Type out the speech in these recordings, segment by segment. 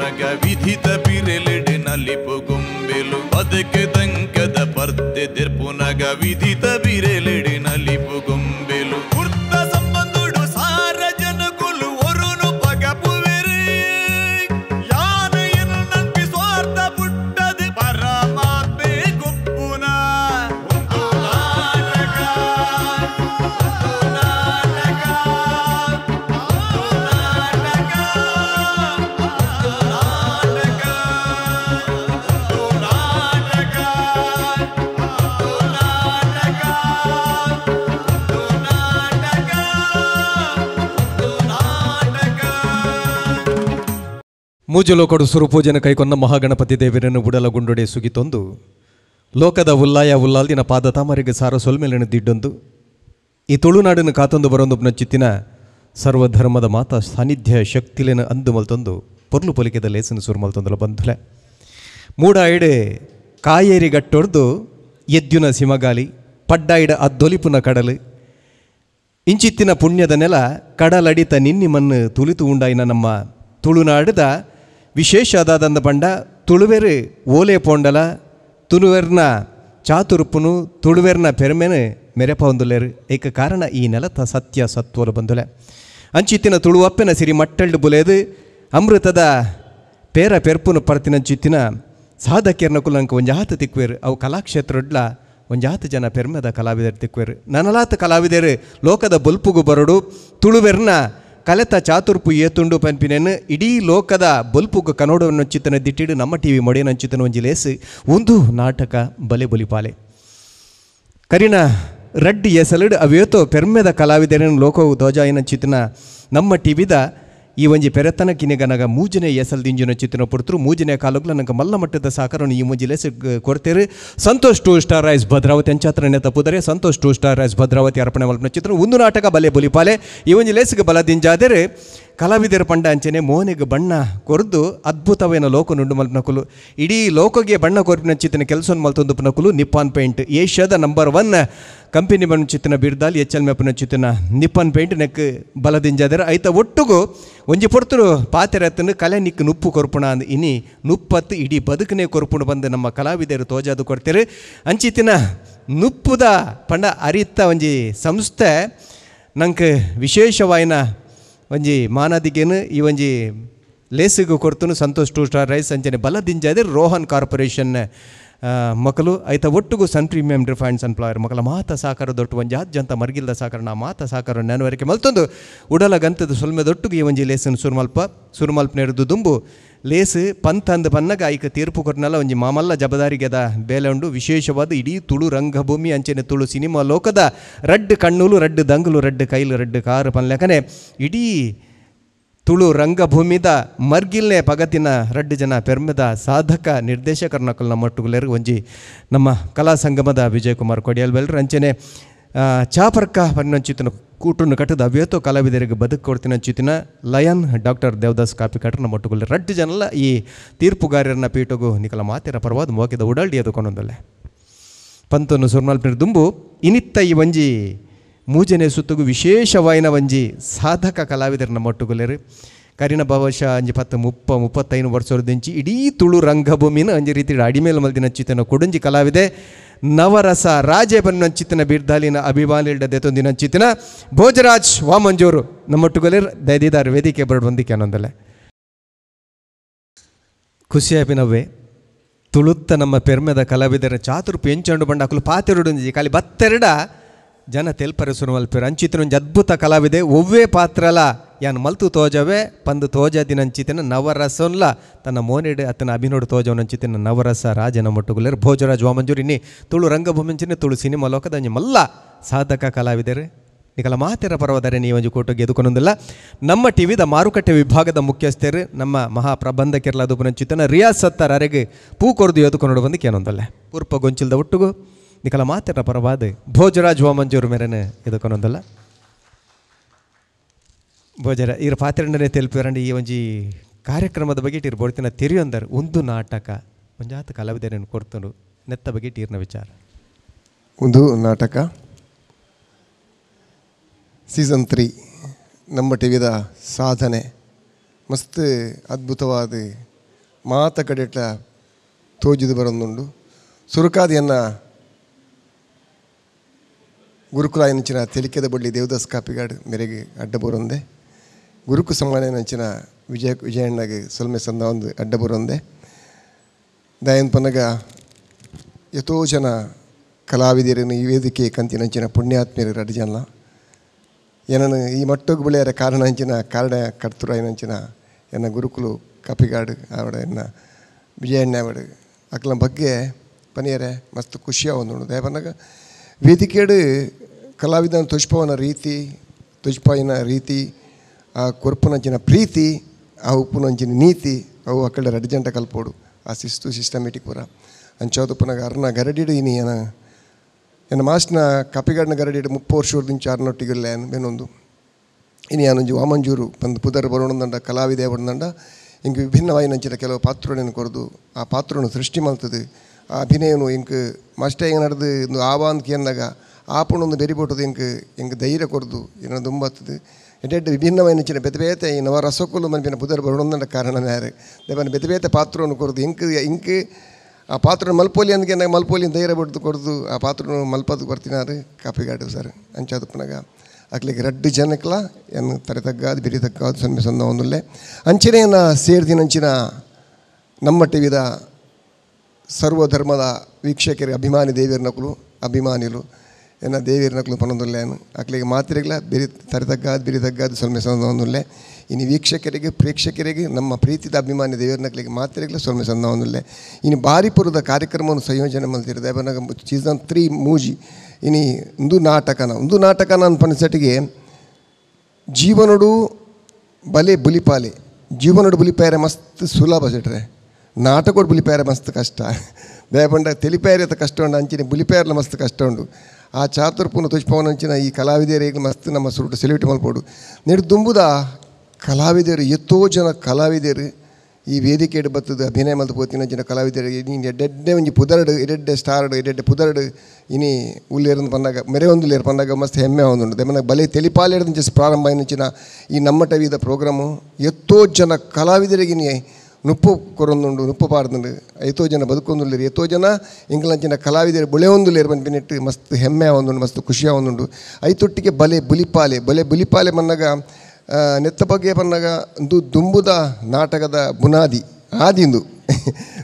ನಗ ವಿಧಿತ ಬಿರೆಲೆಡೆ ನಲಿಪು ಗೊಂಬೆಲು ಅದಕ್ಕೆ ದಂಕದ ಪರ್ದೆ ತೆರ್ಪು ನಗ ವಿಧಿತ ಬಿರೆಲೆಡೆ ನಲಿಪು ಗೊಂಬೆಲು ವೃತ್ತ ಸಂಬಂಧುಡು ಸಾರ ಜನಕುಲು ಒರುನು ಪಗಪುವೆರೆ ಯಾನೆಯನ್ನು ನಂಬಿ ಸ್ವಾರ್ಥ ಪುಟ್ಟದು ಪರಮಾತ್ಮೆ ಗೊಪ್ಪುನ ಮೂಜುಲೋಕಡು ಸುರುಪೂಜನ ಕೈಕೊಂಡ ಮಹಾಗಣಪತಿ ದೇವರನ್ನು ಬುಡಲಗುಂಡೊಡೆ ಸುಗಿತೊಂದು ಲೋಕದ ಉಲ್ಲಾಯ ಉಲ್ಲಾಲ್ದಿನ ಪಾದ ತಾಮರಿಗೆ ಸಾರ ಸೊಲ್ಮೆಲೆನ ದಿಡ್ಡೊಂದು ಈ ತುಳುನಾಡಿನ ಕಾತೊಂದು ಬರೊಂದು ಚಿತ್ತಿನ ಸರ್ವಧರ್ಮದ ಮಾತ ಸಾನ್ನಿಧ್ಯ ಶಕ್ತಿಲೆನ ಅಂದು ಮಲ್ತೊಂದು ಪೊರ್ಲು ಪೊಲಿಕೆದ ಲೇಸನ ಸುರು ಮಲ್ತೊಂದಲ ಬಂಧುಲೆ ಮೂಡ ಐಡೆ ಕಾಯೇರಿ ಗಟ್ಟೊಡ್ದು ಎದ್ಯುನ ಸಿಮಗಾಲಿ ಪಡ್ಡಾಯಿಡ ಅದ್ದೊಲಿಪುನ ಕಡಲು ಇಂಚಿತ್ತಿನ ಪುಣ್ಯದ ನೆಲ ಕಡಲಡಿತ ನಿನ್ನಿ ಮಣ್ಣು ತುಳಿತು ಉಂಡಾಯಿನ ನಮ್ಮ ತುಳುನಾಡದ ವಿಶೇಷದಾದಂದ ಬಂಡ ತುಳುವೆರು ಓಲೆ ಪೋಂಡಲ ತುಳುವೆರ್ನ ಚಾತುರುಪ್ಪುನು ತುಳುವೆರ್ನ ಪೆರ್ಮೆನು ಮೆರೆಪ ಹೊಂದುಲೇರು ಏಕ ಕಾರಣ ಈ ನೆಲತ ಸತ್ಯ ಸತ್ವಲು ಬಂದುಲೆ ಅಂಚಿತ್ತಿನ ತುಳುವಪ್ಪೆನ ಸಿರಿ ಮಟ್ಟಲ್ಡು ಬುಲೇದು ಅಮೃತದ ಪೇರ ಪೆರ್ಪುನು ಪರ್ತಿನಂಚಿತ್ತಿನ ಸಾಧಕ್ಯರ್ನ ಕುಲಂಕ ಒಂಜಾತ ತಿಕ್ವೇರು ಅವು ಕಲಾಕ್ಷೇತ್ರಡ್ಲ ಒಂಜಾತ ಜನ ಪೆರ್ಮೆದ ಕಲಾವಿದರು ತಿಕ್ವೇರು ನನಲಾತ ಕಲಾವಿದರು ಲೋಕದ ಬೊಲ್ಪುಗು ಬರಡು ತುಳುವೆರ್ನ ಕಲೆತ ಚಾತುರ್ಪು ಏತುಂಡು ಪನ್ಪಿನೇನು ಇಡೀ ಲೋಕದ ಬೊಲ್ಪುಗ ಕನ್ನಡವನ್ನು ಚಿತ್ತನ ದಿಟ್ಟಿಡು ನಮ್ಮ ಟಿವಿ ಮೊಡೆಯನಂಚಿತನ ಒಂಜಿ ಲೇಸು ಒಂದು ನಾಟಕ ಬಲೆ ಬೊಲಿಪಾಲೆ ಕರಿನ ರಡ್ಡಿ ಎಸಲಡು ಅವೇತೋ ಪೆರ್ಮೆದ ಕಲಾವಿದರನ್ನು ಲೋಕವು ಧ್ವಜಾಯನ ಚಿತ್ತನ ನಮ್ಮ ಟಿವಿದ ಈ ಒಂಜಿ ಪೆರೆತನಕಿನಿಗನಗ ಮೂಜನೆ ಎಸಲ್ ದಿಂಜಿನ ಚಿತ್ತನ ಪುಡ್ತರು ಮೂಜನೆ ಕಾಲುಗ್ಲ ನಂಗೆ ಮಲ್ಲ ಮಟ್ಟದ ಸಾಕಾರನ್ನು ಈ ಮುಂಜಿ ಲೇಸು ಕೊಡ್ತೇರು ಸಂತೋಷ್ 2 ಸ್ಟಾರ್ ರೈಸ್ ಭದ್ರಾವತಿ ಅಂಚಾತ್ರನೆ ತಪ್ಪುದರೆ ಸಂತೋಷ್ 2 ಸ್ಟಾರ್ ರೈಸ್ ಭದ್ರಾವತಿ ಅರ್ಪಣೆ ಮಲ್ಪನ ಚಿತ್ರ ಒಂದು ನಾಟಕ ಬಲೆ ಬೊಲಿಪಾಲೆ ಈ ಒಂಜಿ ಲೇಸಿಗೆ ಬಲ ದಿಂಜಾದರೆ ಕಲಾವಿದರ ಪಂಡ ಅಂಚನೆ ಮೋನೆಗೆ ಬಣ್ಣ ಕೊರ್ದು ಅದ್ಭುತವೇನ ಲೋಕ ನುಂಡು ಮಲ್ಪನಕುಲು ಇಡೀ ಲೋಕಗೆ ಬಣ್ಣ ಕೊರ್ಪಿನ ಚಿತ್ತನ ಕೆಲಸ ಮಲ್ತೊಂದು ಪನಕುಲು ನಿಪ್ಪಾನ್ ಪೇಂಟ್ ಏಷ್ಯಾದ ನಂಬರ್ 1 ಕಂಪನಿ ಬಣ್ಣ ಚಿತ್ತನ ಬಿರ್ದಾಲ್ ಎಚ್ ಎಲ್ ಮೆಪ್ಪನ ಚಿತ್ತನ ನಿಪ್ಪಾನ್ ಪೇಂಟ್ ನೆಕ್ ಬಲದಿಂಜಾದರೆ ಐತ ಒಟ್ಟುಗು ಒಂಜಿ ಪೊರ್ತರು ಪಾತೆರತ್ತನ್ನು ಕಲೆ ನಿಕ್ಕು ನುಪ್ಪು ಕೊರ್ಪುಣ ಅಂದ್ ಇನಿ ನುಪ್ಪತ್ತು ಇಡೀ ಬದುಕನೆ ಕೊರ್ಪುಣ ಬಂದು ನಮ್ಮ ಕಲಾವಿದರು ತೋಜಾದು ಕೊಡ್ತಾರೆ ಅಂಚಿತ್ತಿನ ನುಪ್ಪುದ ಪಂಡ ಅರಿತ ಒಂಜಿ ಸಂಸ್ಥೆ ನಂಗೆ ವಿಶೇಷವಾಯಿನ ಒಂಜಿ ಮಾನದಿಗೇನು ಈ ಒಂಜಿ ಲೇಸಿಗೂ ಕೊಡ್ತನು ಸಂತೋಷ್ 2 ಸ್ಟಾರ್ ರೈಸ್ ಅಂಚನೆ ಬಲದಿಂಜಾದೆ ರೋಹನ್ ಕಾರ್ಪೊರೇಷನ್ ಮಕ್ಕಳು ಐತ ಒಟ್ಟಿಗೂ ಸನ್ ಪ್ರೀಮಿಯಂ ರಿಫೈನ್ಡ್ ಸನ್ಫ್ಲವರ್ ಮಕ್ಕಳ ಮಾತ ಸಾಕಾರ ದೊಟ್ಟು ಒಂಜಿ ಜಂತ ಮರ್ಗಿಲ್ದ ಸಾಕಾರ ನಾ ಮಾತ ಸಾಕಾರ ನೆನವರಿಕೆ ಮಲ್ತೊಂದು ಉಡಲ ಗಂತದ ಸೊಲ್ಮೆದೊಟ್ಟಿಗೆ ಈ ಒಂಜಿ ಲೇಸನ್ನು ಸುರುಮಲ್ಪನೆರ್ದು ದುಂಬು ಲೇಸು ಪಂತಂದು ಪನ್ನಗ ಐಕ ತೀರ್ಪು ಕೊಟ್ಟನಲ್ಲ ಒಂಜಿ ಮಾಮಲ್ಲ ಜಬದಾರಿಗೆದ ಬೇಲೆ ಉಂಡು ವಿಶೇಷವಾದ ಇಡೀ ತುಳು ರಂಗಭೂಮಿ ಅಂಚನೆ ತುಳು ಸಿನಿಮಾ ಲೋಕದ ರಡ್ಡು ಕಣ್ಣುಲು ರಡ್ಡು ದಂಗುಲು ರಡ್ಡು ಕೈಲು ರಡ್ಡು ಕಾರು ಪನ್ಲೆಕನೆ ಇಡೀ ತುಳು ರಂಗಭೂಮಿದ ಮರ್ಗಿಲ್ನೆ ಪಗತಿನ ರಡ್ಡು ಜನ ಪೆರ್ಮೆದ ಸಾಧಕ ನಿರ್ದೇಶಕರನ್ನ ಮಟ್ಟುಗುಲೇರು ಒಂಜಿ ನಮ್ಮ ಕಲಾ ಸಂಗಮದ ವಿಜಯ್ ಕುಮಾರ್ ಕೊಡಿಯಲ್ ಬೆಲ್ರು ಅಂಚನೆ ಚಾಪರ್ಕ ಪನ್ನಂಚಿತನ ಕೂಟನ್ನು ಕಟ್ಟದ ಅವೇತೋ ಕಲಾವಿದರಿಗೆ ಬದುಕು ಕೊಡ್ತಿನ ಚಿತ್ತಿನ ಲಯನ್ ಡಾಕ್ಟರ್ ದೇವದಾಸ್ ಕಾಪಿಕಾಟ್ರನ್ನ ಮಟ್ಟುಗುಲೇರು ರಡ್ಡು ಜನಲ್ಲ ಈ ತೀರ್ಪುಗಾರರನ್ನ ಪೀಠಗೂ ನಿಕಲ ಮಾತಿರ ಪರವಾದ ಮೋಕಿದ ಉಡಾಲ್ಡಿ ಅದು ಕೊಂಡೊಂದಲ್ಲೇ ಪಂತನ್ನು ಸುರ್ಮಲ್ಪಿನ ದುಂಬು ಇನಿತ್ತ ಈ ಒಂಜಿ ಮೂಜನೆ ಸುತ್ತಗೂ ವಿಶೇಷವಾಯಿನ ಒಂಜಿ ಸಾಧಕ ಕಲಾವಿದರನ್ನ ಮಟ್ಟುಗುಲೇರು ಕರಿನ ಬಹುಶಃ ಅಂಜಿ 30-35 ವರ್ಷದಿಂಚಿ ಇಡೀ ತುಳು ರಂಗಭೂಮಿನ ಅಂಜಿ ರೀತಿ ಅಡಿಮೇಲೆ ಮಲ್ದಿನ ಚಿತ್ತನ ಕೊಡುಂಜಿ ಕಲಾವಿದೆ ನವರಸ ರಾಜೇ ಬನ್ನ ಚಿತ್ತನ ಬಿರ್ದಾಲಿನ ಅಭಿಮಾನಿಲ್ಡದೆ ತೊಂದಿನ ಚಿತ್ತನ ಭೋಜರಾಜ್ ವಾಮಂಜೂರು ನಮ್ಮೊಟ್ಟುಗುಲೇರು ದೈದಿದಾರ್ ವೇದಿಕೆ ಬರಡು ಬಂದಿಕ್ಕೆ ಅನ್ನೊಂದಲ್ಲೇ ಖುಷಿಯಾಪಿನವೇ ತುಳುತ್ತ ನಮ್ಮ ಪೆರ್ಮೆದ ಕಲಾವಿದರ ಚಾತುರ್ಪು ಎಂಚಂಡು ಬಂಡ ಅಕಲು ಪಾತೆರುಡುಂಜಿ ಖಾಲಿ ಬತ್ತೆರಡ ಜನ ತೆಲ್ಪರೆ ಸುರು ಮಲ್ಪೇರು ಅಂಚಿತ್ತಿನ ಒಂಜಿ ಅದ್ಭುತ ಕಲಾವಿದೆ ಒವ್ವೇ ಪಾತ್ರಲ ಯಾನು ಮಲ್ತು ತೋಜವೇ ಪಂದು ತೋಜದಿನ ಅಂಚಿತಿನ ನವರಸನ್ಲ ತನ್ನ ಮೋನೆಡೆ ಅತನ ಅಭಿನೋಡು ತೋಜವನಂಚಿತಿನ ನವರಸ ರಾಜನ ಮೊಟ್ಟುಗುಲೇರು ಭೋಜರಾಜ್ ವಾಮಂಜೂರು ಇನ್ನಿ ತುಳು ರಂಗಭೂಮಿಂಚಿನ ತುಳು ಸಿನಿಮಾ ಲೋಕದ ಒಂಜಿ ಮಲ್ಲ ಸಾಧಕ ಕಲಾವಿದರು ನಿಕಲ ಮಾತೆರ ಪರ್ವದರೆ ನೀವು ಒಂಜಿ ಕೋಟೋಗೆ ಎದುಕೊಂಡೊಂದಿಲ್ಲ ನಮ್ಮ ಟಿವಿದ ಮಾರುಕಟ್ಟೆ ವಿಭಾಗದ ಮುಖ್ಯಸ್ಥರು ನಮ್ಮ ಮಹಾಪ್ರಬಂಧಕಿರ್ಲ ಅದುಪುನಂಚಿತನ ರಿಯಾಸತ್ತರ ಅರೆಗೆ ಪೂ ಕೊರ್ದು ಎದುಕೊಂಡು ಬಂದು ಕೇನೊಂದಲ್ಲೇ ಪೂರ್ಪ ಗೊಂಚಿಲ್ದ ಒಟ್ಟುಗು ನಿಕಲ ಮಾತೆರ ಪರವಾದ ಭೋಜರಾಜ್ ವಾಮಂಜೂರು ಮೇರೆನೆ ಎದುಕೊಂಡೊಂದಲ್ಲ ಭೋಜರ ಇರ ಪಾತ್ರೆಂಡನೆ ತೆಲ್ಪಿರಂಡಿ ಈ ಒಂಜಿ ಕಾರ್ಯಕ್ರಮದ ಬಗ್ಗೆ ಇರು ಬೋಡ್ತಿನ ತೆರೆಯೊಂದರ್ ಒಂದು ನಾಟಕ ಒಂಜಾತ ಕಲಾವಿದರನ್ನು ಕೊಡ್ತನು ನೆತ್ತ ಬಗ್ಗೆ ಇರ್ನ ವಿಚಾರ ಒಂದು ನಾಟಕ ಸೀಸನ್ 3 ನಮ್ಮ ಟಿವಿದ ಸಾಧನೆ ಮಸ್ತ್ ಅದ್ಭುತವಾದ ಮಾತ ಕಡೆಟ್ಲ ತೋಜಿದು ಬರೋದುಂಡು ಸುರುಕಾದಿಯನ್ನ ಗುರುಕುಲಾಯನಂಚಿನ ತೆಲಿಕೆದ ಬಳ್ಳಿ ದೇವದಾಸ್ ಕಾಪಿಗಾಡು ಮೇರೆಗೆ ಅಡ್ಡ ಬರೋಂದೆ ಗುರುಕು ಸಮಾನಂಚಿನ ವಿಜಯಣ್ಣಗೆ ಸೊಲ್ಮೆ ಸಂದ ಒಂದು ಅಡ್ಡ ಬರೋಂದೆ ದಾಯನ್ ಪನ್ನಗ ಎಷ್ಟೋ ಜನ ಕಲಾವಿದರನ್ನು ಈ ವೇದಿಕೆ ಕಂತಿನಂಚಿನ ಪುಣ್ಯಾತ್ಮೀಯರು ಅಡ್ಡ ಜನ ಏನನ್ನು ಈ ಮಟ್ಟಕ್ಕೆ ಬೆಳೆಯರ ಕಾರಣ ಅಂಚಿನ ಕಾರಣ ಕರ್ತರು ಆಯ್ನಂಚಿನ ಎನ್ನ ಗುರುಕುಲು ಕಾಪಿಗಾಡು ಆವಡ ಎನ್ನ ವಿಜಯಣ್ಣ ಆವಡು ಅಕ್ಲ ಬಗ್ಗೆ ಪನಿಯರೆ ಮಸ್ತ್ ಖುಷಿಯಾಗ ಒಂದು ದಯಪನ್ನಾಗ ವೇದಿಕೆಡು ಕಲಾವಿದನ ತುಷ್ಪವನ ರೀತಿ ತುಷ್ಪನ ರೀತಿ ಆ ಕೊರ್ಪುನಂಚಿನ ಪ್ರೀತಿ ಆ ಉಪ್ಪುನಂಚಿನ ನೀತಿ ಅವು ಆ ಕಡೆ ರೆಡ್ ಕಲ್ಪೋಡು ಆ ಶಿಸ್ತು ಸಿಸ್ಟಮೆಟಿಕ್ ಪೂರ ಅಂಚೋದು ಪುನಃ ಅರ್ನ ಗರಡಿಡು ಇನಿ ಎನ್ನ ಮಾಸ್ಟ್ನ ಕಾಪಿಗಾಡಿನ ಗರಡಿಡು 30 ವರ್ಷದಿಂದ ಚಾರ್ನೊಟ್ಟಿಗಿಲ್ಲ ಬೇನೊಂದು ಇನಿ ಯಾನೊಂಜಿ ವಾಮಂಜೂರು ಬಂದು ಪುದರ್ ಬರೋಣಂದಂಡ ಕಲಾವಿದೆ ಬಣ್ಣಂಡ ಹಿಂಗೆ ವಿಭಿನ್ನವಾಯಿನಂಚಿನ ಕೆಲವು ಪಾತ್ರಗಳನ್ನು ಕೊರದು ಆ ಪಾತ್ರವನ್ನು ಸೃಷ್ಟಿ ಮಾಡ್ತದೆ ಆ ಅಭಿನಯನು ಹಿಂಗೆ ಮಸ್ಟೇ ಹೆಂಗೆ ನಡೆದು ಒಂದು ಆವಾಂತಿಕೆ ಅಂದಾಗ ಆಪಣೊಂದು ಬೆರಿಬೋಟದು ಹಿಂಗೆ ಧೈರ್ಯ ಕೊರದು ಏನೋ ತುಂಬತ್ತದೆ ಎಡ್ಡೆಡ್ಡು ವಿಭಿನ್ನವಾಯಿನಂಚಿನ ಬೆತೆ ಈ ನವ ರಸಕುಲು ಮನ್ಪಿನ ಪುದರ್ ಬರೋಣಂದ ಕಾರಣ ಯಾರು ದೇವನ ಬೆತೆ ಪಾತ್ರವನ್ನು ಕೊರದು ಹಿಂಗೆ ಆ ಪಾತ್ರ ಮಲ್ಪೋಲಿ ಅಂದ್ಗೆ ನನಗೆ ಮಲ್ಪೋಲಿನ ಧೈರ್ಯ ಬಿಡ್ದು ಕೊಡ್ದು ಆ ಪಾತ್ರನು ಮಲ್ಪದು ಬರ್ತಿನಾರು ಕಾಪಿಗಾಡು ಸರ್ ಅಂಚಾದ ಪುನಗ ಅಕ್ಲಿಗೆ ರಡ್ಡು ಜನಕ್ಲ ಏನು ತರೆತಗ್ಗಾದು ಬಿರಿ ತಗ್ಗಾದು ಸೊನ್ನೆ ಸೊಂದ ಒಂದುಲ್ಲೆ ಅಂಚನೆಯನ್ನು ಸೇರಿದಿನಂಚಿನ ನಮ್ಮ ಟಿವಿದ ಸರ್ವಧರ್ಮದ ವೀಕ್ಷಕರಿಗೆ ಅಭಿಮಾನಿ ದೇವಿಯರ್ನಕಲು ಅಭಿಮಾನಿಗಳು ಏನ ದೇವಿಯರ್ನಕಲು ಪನ್ನೊಂದುಲ್ಲೇನು ಅಕ್ಲಿಗೆ ಮಾತ್ರೆಗಳ ಬಿರಿ ಬಿರಿ ತಗ್ಗಾದು ಸೊಲ್ಮೆ ಸೊಂದ ಒಂದುಲ್ಲೆ ಇನ್ನು ವೀಕ್ಷಕರಿಗೆ ಪ್ರೇಕ್ಷಕರಿಗೆ ನಮ್ಮ ಪ್ರೀತಿದ ಅಭಿಮಾನಿ ದೇವರನಕ್ಲಿಗೆ ಮಾತ್ರೆಗಳ ಸೊಲ್ಮೆ ಸೊಂದ ಒಂದುಲ್ಲೆ ಇನ್ನು ಬಾರಿಪುರದ ಕಾರ್ಯಕ್ರಮವನ್ನು ಸಂಯೋಜನೆ ಮಾಡ್ತಿರೋದು ಅವನಾಗ ಸೀಸನ್ 3 ಮೂಜಿ ಇನಿ ಒಂದು ನಾಟಕನ ಅನ್ಪನಿಸಟಿಗೆ ಜೀವನಡು ಬಲೆ ಬುಲಿಪಾಲೆ ಜೀವನಡು ಬುಲಿಪಾಯರೆ ಮಸ್ತ್ ಸುಲಭ ಸೆಟ್ರೆ ನಾಟಕೋಡು ಬುಲಿಪಾಯರೆ ಮಸ್ತ್ ಕಷ್ಟ ದಯಪಂಡ ತೆಲಿಪಾಯರ ಕಷ್ಟ ಉಂಡು ಅಂಚಿನ ಬುಲಿಪಾಯರ್ಲ ಮಸ್ತ್ ಕಷ್ಟ ಉಂಡು ಆ ಚಾತುರ್ಪೂರ್ಣ ತುಷ್ಪವನಂಚಿನ ಈ ಕಲಾವಿದರಿಗೆ ಮಸ್ತ್ ನಮ್ಮ ಸುರುಟು ಸೆಲ್ಯೂಟ್ ಮಲ್ಪೋಡು ನೆಡು ದುಂಬುದ ಕಲಾವಿದರು ಎಷ್ಟೋ ಜನ ಕಲಾವಿದರು ಈ ವೇದಿಕೆ ಬರ್ತದೆ ಅಭಿನಯ ಮಲ್ತು ಪೋತಿನ ಜನ ಕಲಾವಿದರಿಗೆ ನೀನು ಎಡ್ಡೆ ಒಂಜಿ ಪುದರಡು ಎಡ್ಡೆ ಸ್ಟಾರ್ಡು ಎಡ್ಡೆ ಪುದರಡು ಇನಿ ಉಲ್ಲೇರನ್ನು ಬಂದಾಗ ಮೆರೆ ಒಂದು ಲೇರು ಬಂದಾಗ ಮಸ್ತ್ ಹೆಮ್ಮೆ ಒಂದುಂಡು ದಮನ ಬಲೆ ತೆಲಿಪಾಲೇರ್ದು ಜಸ್ಟ್ ಪ್ರಾರಂಭ ಆಯ್ನಂಚಿನ ಈ ನಮ್ಮ ಟವಿದ ಪ್ರೋಗ್ರಾಮು ಎಷ್ಟೋ ಜನ ಕಲಾವಿದರಿಗೆ ನೀ ನುಪ್ಪು ಕೊರೊಂದುಂಡು ನುಪ್ಪು ಪಾಡ್ದುಂಡು ಎಷ್ಟೋ ಜನ ಬದುಕೊಂದುಲ್ಲೇರು ಎಷ್ಟೋ ಜನ ಇಂಗ್ಲಂಚಿನ ಕಲಾವಿದರು ಬೊಳೆ ಒಂದು ಲೇರು ಬಂದ್ಬಿಟ್ಟು ಮಸ್ತ್ ಹೆಮ್ಮೆ ಒಂದುಂಡು ಮಸ್ತ್ ಖುಷಿಯ ಒಂದುಂಡು ಐತೊಟ್ಟಿಗೆ ಬಲೆ ಬುಲಿಪಾಲೆ ಬಂದಾಗ ನೆತ್ತ ಬಗ್ಗೆ ಬಂದಾಗ ಒಂದು ದುಂಬುದ ನಾಟಕದ ಬುನಾದಿ ಆದಿಂದು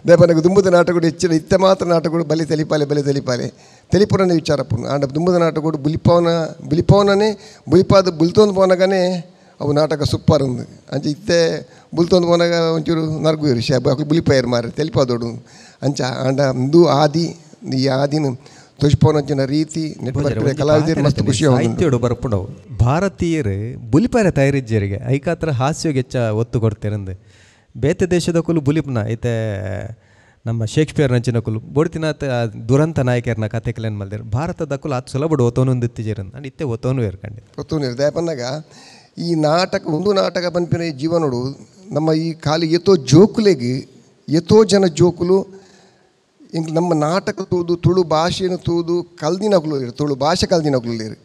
ದೇಪನಗ ದುಂಬುದ ನಾಟಕಗಳು ಹೆಚ್ಚಿನ ಇತ್ತ ಮಾತ್ರ ನಾಟಕಗಳು ಬಲೆ ತೆಲಿಪುರನೇ ವಿಚಾರಪ್ಪನು ಆಂಡ ದುಂಬುದ ನಾಟಕಗಳು ಬುಲಿಪವನೇ ಬುಲಿಪಾದ ಬುಲ್ತೊಂದು ಪೋನಾಗನೇ ಅವು ನಾಟಕ ಸೂಪರ್ ಉಂದು ಅಂಚೆ ಇತ್ತೆ ಬುಲ್ತೊಂದು ಪೋನಾಗ ಒಂಚೂರು ನರ್ಗು ಇರು ಅಕ್ಲು ಬುಲಿಪಾಯರು ಮಾರ ತೆಲಿಪಾದೋಡು ಅಂಚ ಆಂಡ ಒಂದು ಆದಿ ಈ ಆದಿನ ತುಷ್ಪವನಂಚಿನ ರೀತಿ ನೆಟ್ವರ್ಕ್ ಕಲಾವಿದರು ಮಸ್ತ್ ಖುಷಿ ಸಾಹಿತ್ಯೋಡು ಬರ್ಪುಂಡವು ಭಾರತೀಯರು ಬುಲಿಪಾರ ತಯಾರಿಜ್ಜರಿಗೆ ಐಕಾತ್ರ ಹಾಸ್ಯಗೆ ಹೆಚ್ಚ ಒತ್ತು ಕೊಡ್ತೇರಂದು ಬೇತೆ ದೇಶದ ಕುಲು ಬುಲಿಪ್ನ ಐತೆ ನಮ್ಮ ಶೇಕ್ಸ್ಪಿಯರ್ ನಂಚಿನ ಕುಲು ಬೋಡ್ತಿನಾಥ ದುರಂತ ನಾಯಕರನ್ನ ಕತೆ ಕಲೆನ್ ಮಲ್ದೇರು ಭಾರತದ ಕುಲು ಅದು ಸುಲಭಡು ಒತ್ತೋನೊಂದು ಇತ್ತಿಜೇರಂದು ಅಂಡ್ ಇತ್ತೆ ಒತ್ತೋನು ಇರ್ಕಂಡು ಒತ್ತೋನು ಇರ್ ದಯಪನ್ನಾಗ ಈ ನಾಟಕ ಒಂದು ನಾಟಕ ಬಂದ್ಪಿನ ಜೀವನೋಡು ನಮ್ಮ ಈ ಕಾಲಿ ಎತ್ತೋ ಜನ ಜೋಕುಲು ಇಂಕ್ ನಮ್ಮ ನಾಟಕ ತೂದು ತುಳು ಭಾಷೆನ ತೂದು ಕಲ್ದಿನಕಲು ಇರು ತುಳು ಭಾಷೆ ಕಲ್ದಿನಕಲು ಇರು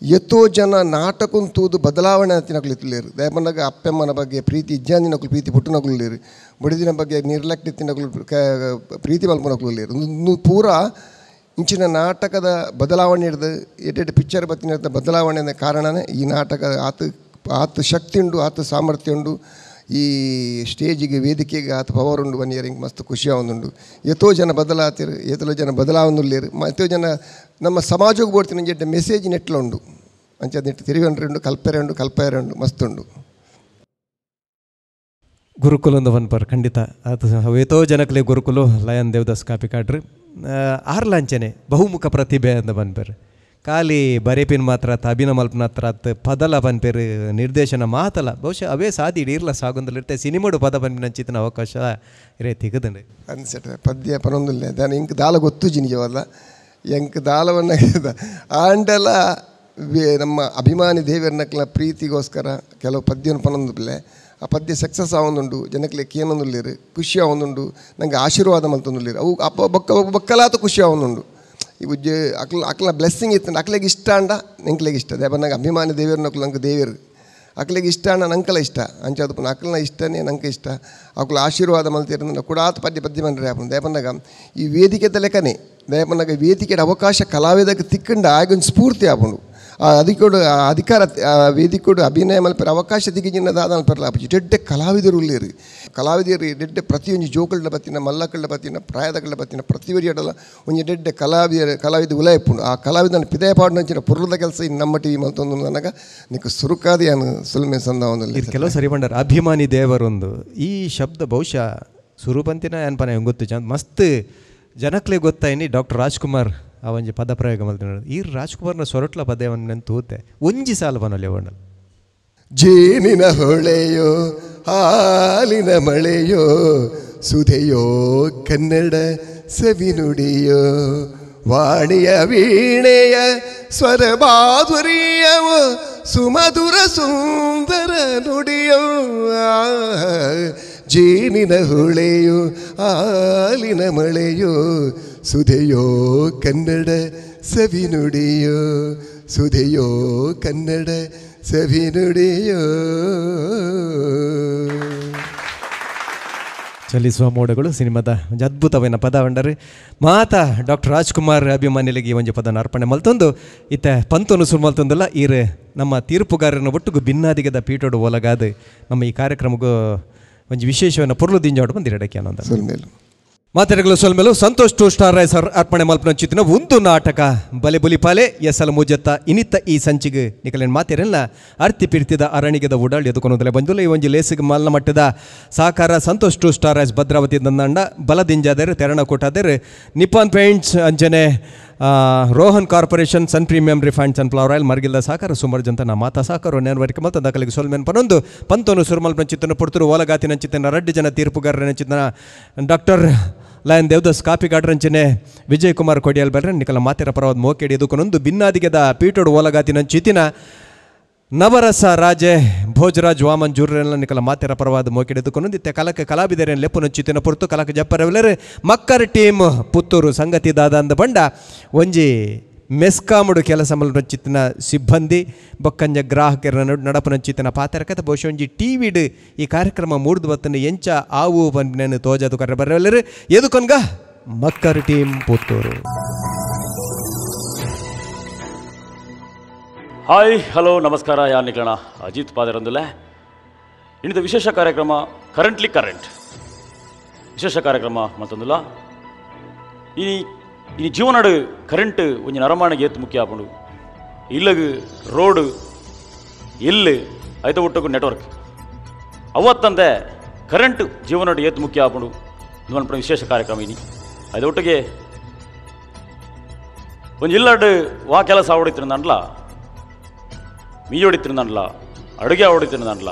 ಎತ್ತೋ ಜನ ನಾಟಕನ ತೂದು ಬದಲಾವಣೆ ತಿನ್ನಕಲು ಇತ್ತಲೇರು ದಯಪಂದಾಗ ಅಪ್ಪಮ್ಮನ ಬಗ್ಗೆ ಪ್ರೀತಿ ಇಜ್ಜಾಂದಿನಕಲು ಪ್ರೀತಿ ಪುಟ್ಟನಕಲು ಇರು ಬುಡಿದಿನ ಬಗ್ಗೆ ನಿರ್ಲಕ್ಷ್ಯ ತಿನ್ನಕಲು ಪ್ರೀತಿ ಮಲ್ಪನಕಲು ಇರು ಪೂರ ಇಂಚಿನ ನಾಟಕದ ಬದಲಾವಣೆ ಹಿಡ್ದು ಎಡ್ಡೆಡ್ಡು ಪಿಕ್ಚರ್ ಬತ್ತಿನ ಬದಲಾವಣೆ ಕಾರಣನೇ ಈ ನಾಟಕ ಆತ ಶಕ್ತಿ ಉಂಡು ಆತ ಸಾಮರ್ಥ್ಯ ಉಂಡು ಈ ಸ್ಟೇಜಿಗೆ ವೇದಿಕೆಗೆ ಆತ ಪವರ್ ಉಂಡು ಬನ್ನಿಯರಿಂಗ್ ಮಸ್ತ್ ಖುಷಿಯ ಒಂದುಂಡು ಎಷ್ಟೋ ಜನ ಬದಲಾತಿರು ಎಷ್ಟೋ ಜನ ಬದಲಾವಣೆಲ್ಲೇರು ಎಷ್ಟೋ ಜನ ನಮ್ಮ ಸಮಾಜಕ್ಕೆ ಬೋಡ್ತೀನಿ ಜೆಡ್ಡೆ ಮೆಸೇಜ್ ನೆಟ್ಲ ಉಂಡು ಅಂಚೆ ನೆಟ್ಟು ತಿರುಗಂಡ್ರೆ ಕಲ್ಪೆರೆ ಉಂಡು ಮಸ್ತ್ ಉಂಡು ಗುರುಕುಲಂದು ಬನ್ಪರ್ ಖಂಡಿತ ಅದು ಎಷ್ಟೋ ಜನಕ್ಲೆ ಗುರುಕುಲು ಲಯನ್ ದೇವದಾಸ್ ಕಾಪಿಕಾಡ್ರಿ ಆರ್ಲಾಂಚನೆ ಬಹುಮುಖ ಪ್ರತಿಭೆ ಅಂತ ಬನ್ಪೇರು ಖಾಲಿ ಬರೇಪಿನ ಮಾತ್ರ ಅಭಿನಯ ಮಲ್ಪನ ಹತ್ರ ಪದಲ ಬನ್ಪೇರು ನಿರ್ದೇಶನ ಮಾತಲ್ಲ ಬಹುಶಃ ಅವೇ ಸಾಧಿ ಇರ್ಲ ಸಾಗೊಂದಲ್ಲಿರ್ತೆ ಸಿನಿಮಾಡು ಪದ ಬನ್ಪಿನಂಚಿತ್ತಿನ ಅವಕಾಶ ಇರೇ ತಿಗದಂಡು ಅನ್ಸಟ್ರೆ ಪದ್ಯ ಪರೊಂದಿಲ್ಲ ನಾನು ಇಂಕ್ ದಾಲ ಗೊತ್ತು ಜಿನಿಜವಲ್ಲ ಎಂಕ್ ದಾಲವನ್ನು ಆಂಡೆಲ್ಲ ನಮ್ಮ ಅಭಿಮಾನಿ ದೇವರನಕ್ಲ ಪ್ರೀತಿಗೋಸ್ಕರ ಕೆಲವು ಪದ್ಯವನ್ನು ಪನೊಂದಿಲ್ಲ ಆ ಪದ್ಯ ಸಕ್ಸಸ್ ಆವೊಂದುಂಡು ಜನಕ್ಲೆ ಕೇನೊಂದುಲ್ಲೇರು ಖುಷಿ ಆವೊಂದುಂಡು ನನಗೆ ಆಶೀರ್ವಾದ ಮಲ್ತೊಂದುಲ್ಲೇರು ಅವು ಬಕ್ಕಲಾತ ಖುಷಿ ಆವೊಂದುಂಡು ಇವು ಅಕ್ಲ ಬ್ಲೆಸ್ಸಿಂಗ್ ಇತ್ತು ಅಕ್ಲೆಗೆ ಇಷ್ಟ ಅಂಡ ನೆಂಕ್ಲೆಗೆ ಇಷ್ಟ ದೇವನಾಗ ಅಭಿಮಾನಿ ದೇವಿಯರ್ನಕ್ಲು ನಂಗೆ ದೇವಿಯರು ಅಕ್ಲಿಗೆ ಇಷ್ಟ ನಂಕಲ ಇಷ್ಟ ಅಂಚದು ಪುನಃ ಅಕ್ಲನ ಇಷ್ಟನೇ ನಂಗೆ ಇಷ್ಟ ಅಕ್ಲ ಆಶೀರ್ವಾದ ಮಲ್ತಿರೋದು ಕುಡಾತ್ ಪದ್ಯ ಮನ್ರಿ ಆಪನು ದಯಪನ್ನಾಗ ಈ ವೇದಿಕೆ ಲೆಕ್ಕನೆ ದಯಪನ್ನಾಗ ವೇದಿಕೆ ಅವಕಾಶ ಕಲಾವಿದಕ್ಕೆ ತಿಕ್ಕಂಡ ಆಗೊಂದು ಸ್ಫೂರ್ತಿ ಆಪನು ಅದಕ್ಕೋಡು ಅಧಿಕಾರ ವೇದಿಕೋಡು ಅಭಿನಯ ಮಲ್ಪರ ಅವಕಾಶ ದಿಗಿಜಿನ್ನದಾದ ಮಲ್ಪರಲ್ಲ ಆಪಜಿ ಡೆಡ್ಡೆ ಕಲಾವಿದರು ಉಳ್ಳೇರಿ ಕಲಾವಿದರು ಡೆಡ್ಡೆ ಪ್ರತಿಯೊಂದು ಜೋಕಳ್ಳ ಬತ್ತಿನ ಮಲ್ಲಕಳ್ಳ ಬತ್ತಿನ ಪ್ರಾಯದಕಳ್ಳ ಬತ್ತಿನ ಪ್ರತಿಯೊಂದು ಒಂಜಿ ಡೆಡ್ಡೆ ಕಲಾವಿದ ಉಲಾಯಪ್ಪುಂಡು ಆ ಕಲಾವಿದನ ಪಿದಯ ಪಾಡಿನ ಪುರ್ರದ ಕೆಲಸ ಇನ್ನು ನಮ್ಮ ಟಿವಿ ಮತ್ತೊಂದು ನನಗೆ ನಿಕ್ಕೆ ಸುರುಕಾದಿ ಅನು ಸುಲ್ಮೆ ಸಂದ ಒಂದು ಕೆಲವು ಸರಿ ಬಂಡಾರ ಅಭಿಮಾನಿ ದೇವರೊಂದು ಈ ಶಬ್ದ ಬಹುಶಃ ಸುರುಪಂತಿನ ಅನ್ಪನ ಗೊತ್ತು ಚಂದ ಮಸ್ತ್ ಜನಕ್ಲೆ ಗೊತ್ತಾಯಿನಿ ಡಾಕ್ಟರ್ ರಾಜ್ಕುಮಾರ್ ಆ ಒಂಜಿ ಪದ ಪ್ರಯೋಗ ಮಾಡ್ತೀನಿ ಈ ರಾಜ್ಕುಮಾರ್ನ ಸೊರಟ್ಲ ಪದವನ್ನು ತೂತೆ ಒಂಜಿ ಸಾಲ ಬನಲೆ ಬಣ್ಣ ಜೇನಿನ ಹೊಳೆಯೋ ಹಾಲಿನ ಮಳೆಯೋ ಸುಧೆಯೋ ಕನ್ನಡ ಸವಿನುಡಿಯೋ ವಾಣಿಯ ವೀಣೆಯ ಸ್ವರ ಮಾಧುರ್ಯವೋ ಸುಮಧುರ ಸುಂದರ ನುಡಿಯೋ ಜೇನಿನ ಹೊಳೆಯೋ ಹಾಲಿನ ಮಳೆಯೋ ಸುಧೆಯೋ ಕನ್ನಡ ಸವಿನುಡಿಯೋ ಸುಧೆಯೋ ಕನ್ನಡ ಸವಿನುಡಿಯೋ ಚಲಿಸುವ ಮೋಡಗಳು ಸಿನಿಮಾದ ಒಂದು ಅದ್ಭುತವಾದ ಪದ ಬಂಡರೆ ಮಾತಾ ಡಾಕ್ಟರ್ ರಾಜ್ಕುಮಾರ್ ಅಭಿಮಾನಿಗಳಿಗೆ ಒಂಜಿ ಪದನ ಅರ್ಪಣೆ ಮಲ್ತೊಂದು ಇತ್ತ ಪಂತೊನು ಸುರು ಮಲ್ತೊಂದಲ್ಲ ಈರು ನಮ್ಮ ತೀರ್ಪುಗಾರನ ಒಟ್ಟಿಗೂ ಭಿನ್ನಾದಿಗದ ಪೀಠೋಡು ಒಲಗಾದು ನಮ್ಮ ಈ ಕಾರ್ಯಕ್ರಮಕ್ಕೂ ಒಂಜಿ ವಿಶೇಷವನ್ನು ಪೊರ್ಲು ದಿಂಜಾಡು ಬಂದಿರಡಕ್ಕೆ ಅನ್ನೋದು ಮಾತೆರೆಗಳು ಸೊಲ್ಮೇಲು Santosh to star rice ಅರ್ಪಣೆ ಮಲ್ಪನ ಚಿತ್ತಿನ ಒಂದು ನಾಟಕ ಬಲೆ ಬುಲಿ ಪಾಲೆ ಎಸಲ ಮುಜತ್ತ ಇನಿತ್ತ ಈ ಸಂಚಿಗೆ ನಿಕಲೇನು ಮಾತೆರೆಲ್ಲ ಅರ್ತಿ ಪಿರ್ತಿದ ಅರಣಿಗೆದ ಉಡಾಳಿ ಎದುಕೊನೋದಲೆ ಬಂದುಲ್ಲ ಈ ಒಂಜಿ ಲೇಸಿಗೆ ಮಲ್ನ ಮಟ್ಟದ ಸಾಕಾರ Santosh to star rice Bhadravati ದಂಡ ಬಲದಿಂಜಾದರೆ ತೆರಣ ಕೊಟ್ಟಾದರೆ ನಿಪಾನ್ ಪೇಂಟ್ಸ್ ಅಂಜನೆ Rohan corporation sun premium refined sunflower oil ಮರ್ಗಿಲ್ದ ಸಾಕಾರ ಸುಮಾರು ಜಂತ ನಾ ಮಾತಾ ಸಾಕಾರ ನೇರವರಿಕೆ ಮತ್ತು ದಾಖಲೆಗೆ ಸೊಲ್ಮೇನ್ ಪನೊಂದು ಪಂತೋನು ಸುರ್ಮಲ್ಪನ ಚಿತ್ತನ ಪುರ್ತರು ಓಲಗಾತಿನ ಚಿತ್ತನ ರಡ್ಡಿ ಜನ ತೀರ್ಪುಗಾರನ ಚಿತ್ತನ ಡಾಕ್ಟರ್ ಲಯನ್ ದೇವದಾಸ್ ಕಾಪಿಗಾಡ್ರಂಚನೆ ವಿಜಯ್ ಕುಮಾರ್ ಕೊಡಿಯಲ್ ಬೆಲ್ರೆ ನಿಕಲ ಮಾತೆರ ಪರವಾದ ಮೋಕೆಡಿ ಎದುಕೊಂಡೊಂದು ಭಿನ್ನಾದಿಗೆದ ಪೀಟೋಡು ಓಲಗಾತಿನ ಚಿತ್ತಿನ ನವರಸ ರಾಜೆ ಭೋಜರಾಜ್ ವಾಮನ್ ಜೂರ್ರೆಲ್ಲ ನಿಕಲ ಮಾತೆರ ಪರವಾದ ಮೋಕೆಡಿ ಎದುಕೊಂಡೊಂದು ಇತ್ತೆ ಕಲಕ್ಕೆ ಕಲಾವಿದರೇನು ಲೆಪ್ಪುನ ಚಿತ್ತಿನ ಪುರ್ತು ಕಲಕ್ಕೆ ಜಪ್ಪರವೆಲ್ಲರೆ ಮಕ್ಕರ್ ಟೀಮ್ ಪುತ್ತೂರು ಸಂಗತಿ ದಾದ ಅಂದ ಬಂಡ ಒಂಜಿ ಮೆಸ್ಕಾಮುಡು ಕೆಲಸ ಮಲ್ಪನ ಚಿತ್ತಿನ ಸಿಬ್ಬಂದಿ ಬೊಕ್ಕಂಜ ಗ್ರಾಹಕರ ನಡಪನ ಚಿತ್ತಿನ ಪಾತೆರಕತೆ ಬಹುಶಃ ಒಂಜಿ ಟಿವಿಡ್ ಈ ಕಾರ್ಯಕ್ರಮ ಮೂಡ್ದು ಬತ್ತನ ಎಂಚ ಆವು ಬಂದು ತೋಜದು ಕರೆ ಬರವೆಲ್ಲರೆ ಎದುಕೊನ್ಗ ಮಕ್ಕರ್ ಟೀಮ್ ಪುತ್ತೂರು. ಹಾಯ್ ಹಲೋ ನಮಸ್ಕಾರ ಯಾರು ನಿಕಲಣ ಅಜಿತ್ ಪಾದರಂದುಲೆ ಇನ್ನಿದ ವಿಶೇಷ ಕಾರ್ಯಕ್ರಮ ಕರೆಂಟ್ಲಿ ಕರೆಂಟ್ ವಿಶೇಷ ಕಾರ್ಯಕ್ರಮ ಮತ್ತೊಂದುಲ್ಲ ಇನಿ ಜೀವನಾಡು ಕರೆಂಟ್ ಒಂಜಿ ನರಮಾಣಿಗೆ ಏತ್ ಮುಖ್ಯ ಆಪುಂಡು ಇಲ್ಲಗು ರೋಡು ಎಲ್ಲಿ ಐತ ಒಟ್ಟಗು ನೆಟ್ವರ್ಕ್ ಅವತ್ತಂದೆ ಕರೆಂಟ್ ಜೀವನಾಡು ಏತ್ ಮುಖ್ಯ ಆಪುಂಡು ಇದು ವಿಶೇಷ ಕಾರ್ಯಕ್ರಮ ಇನಿ ಐತ ಒಟ್ಟಿಗೆ ಒಂದು ಇಲ್ಲಾಡು ವಾ ಕೆಲಸ ಆವಡಿತಿರಂದಲ್ಲ ಮೀ ಹೊಡಿತಿರಂದಲ್ಲ ಅಡುಗೆ ಹೊಡಿತಿರಂದಲ್ಲ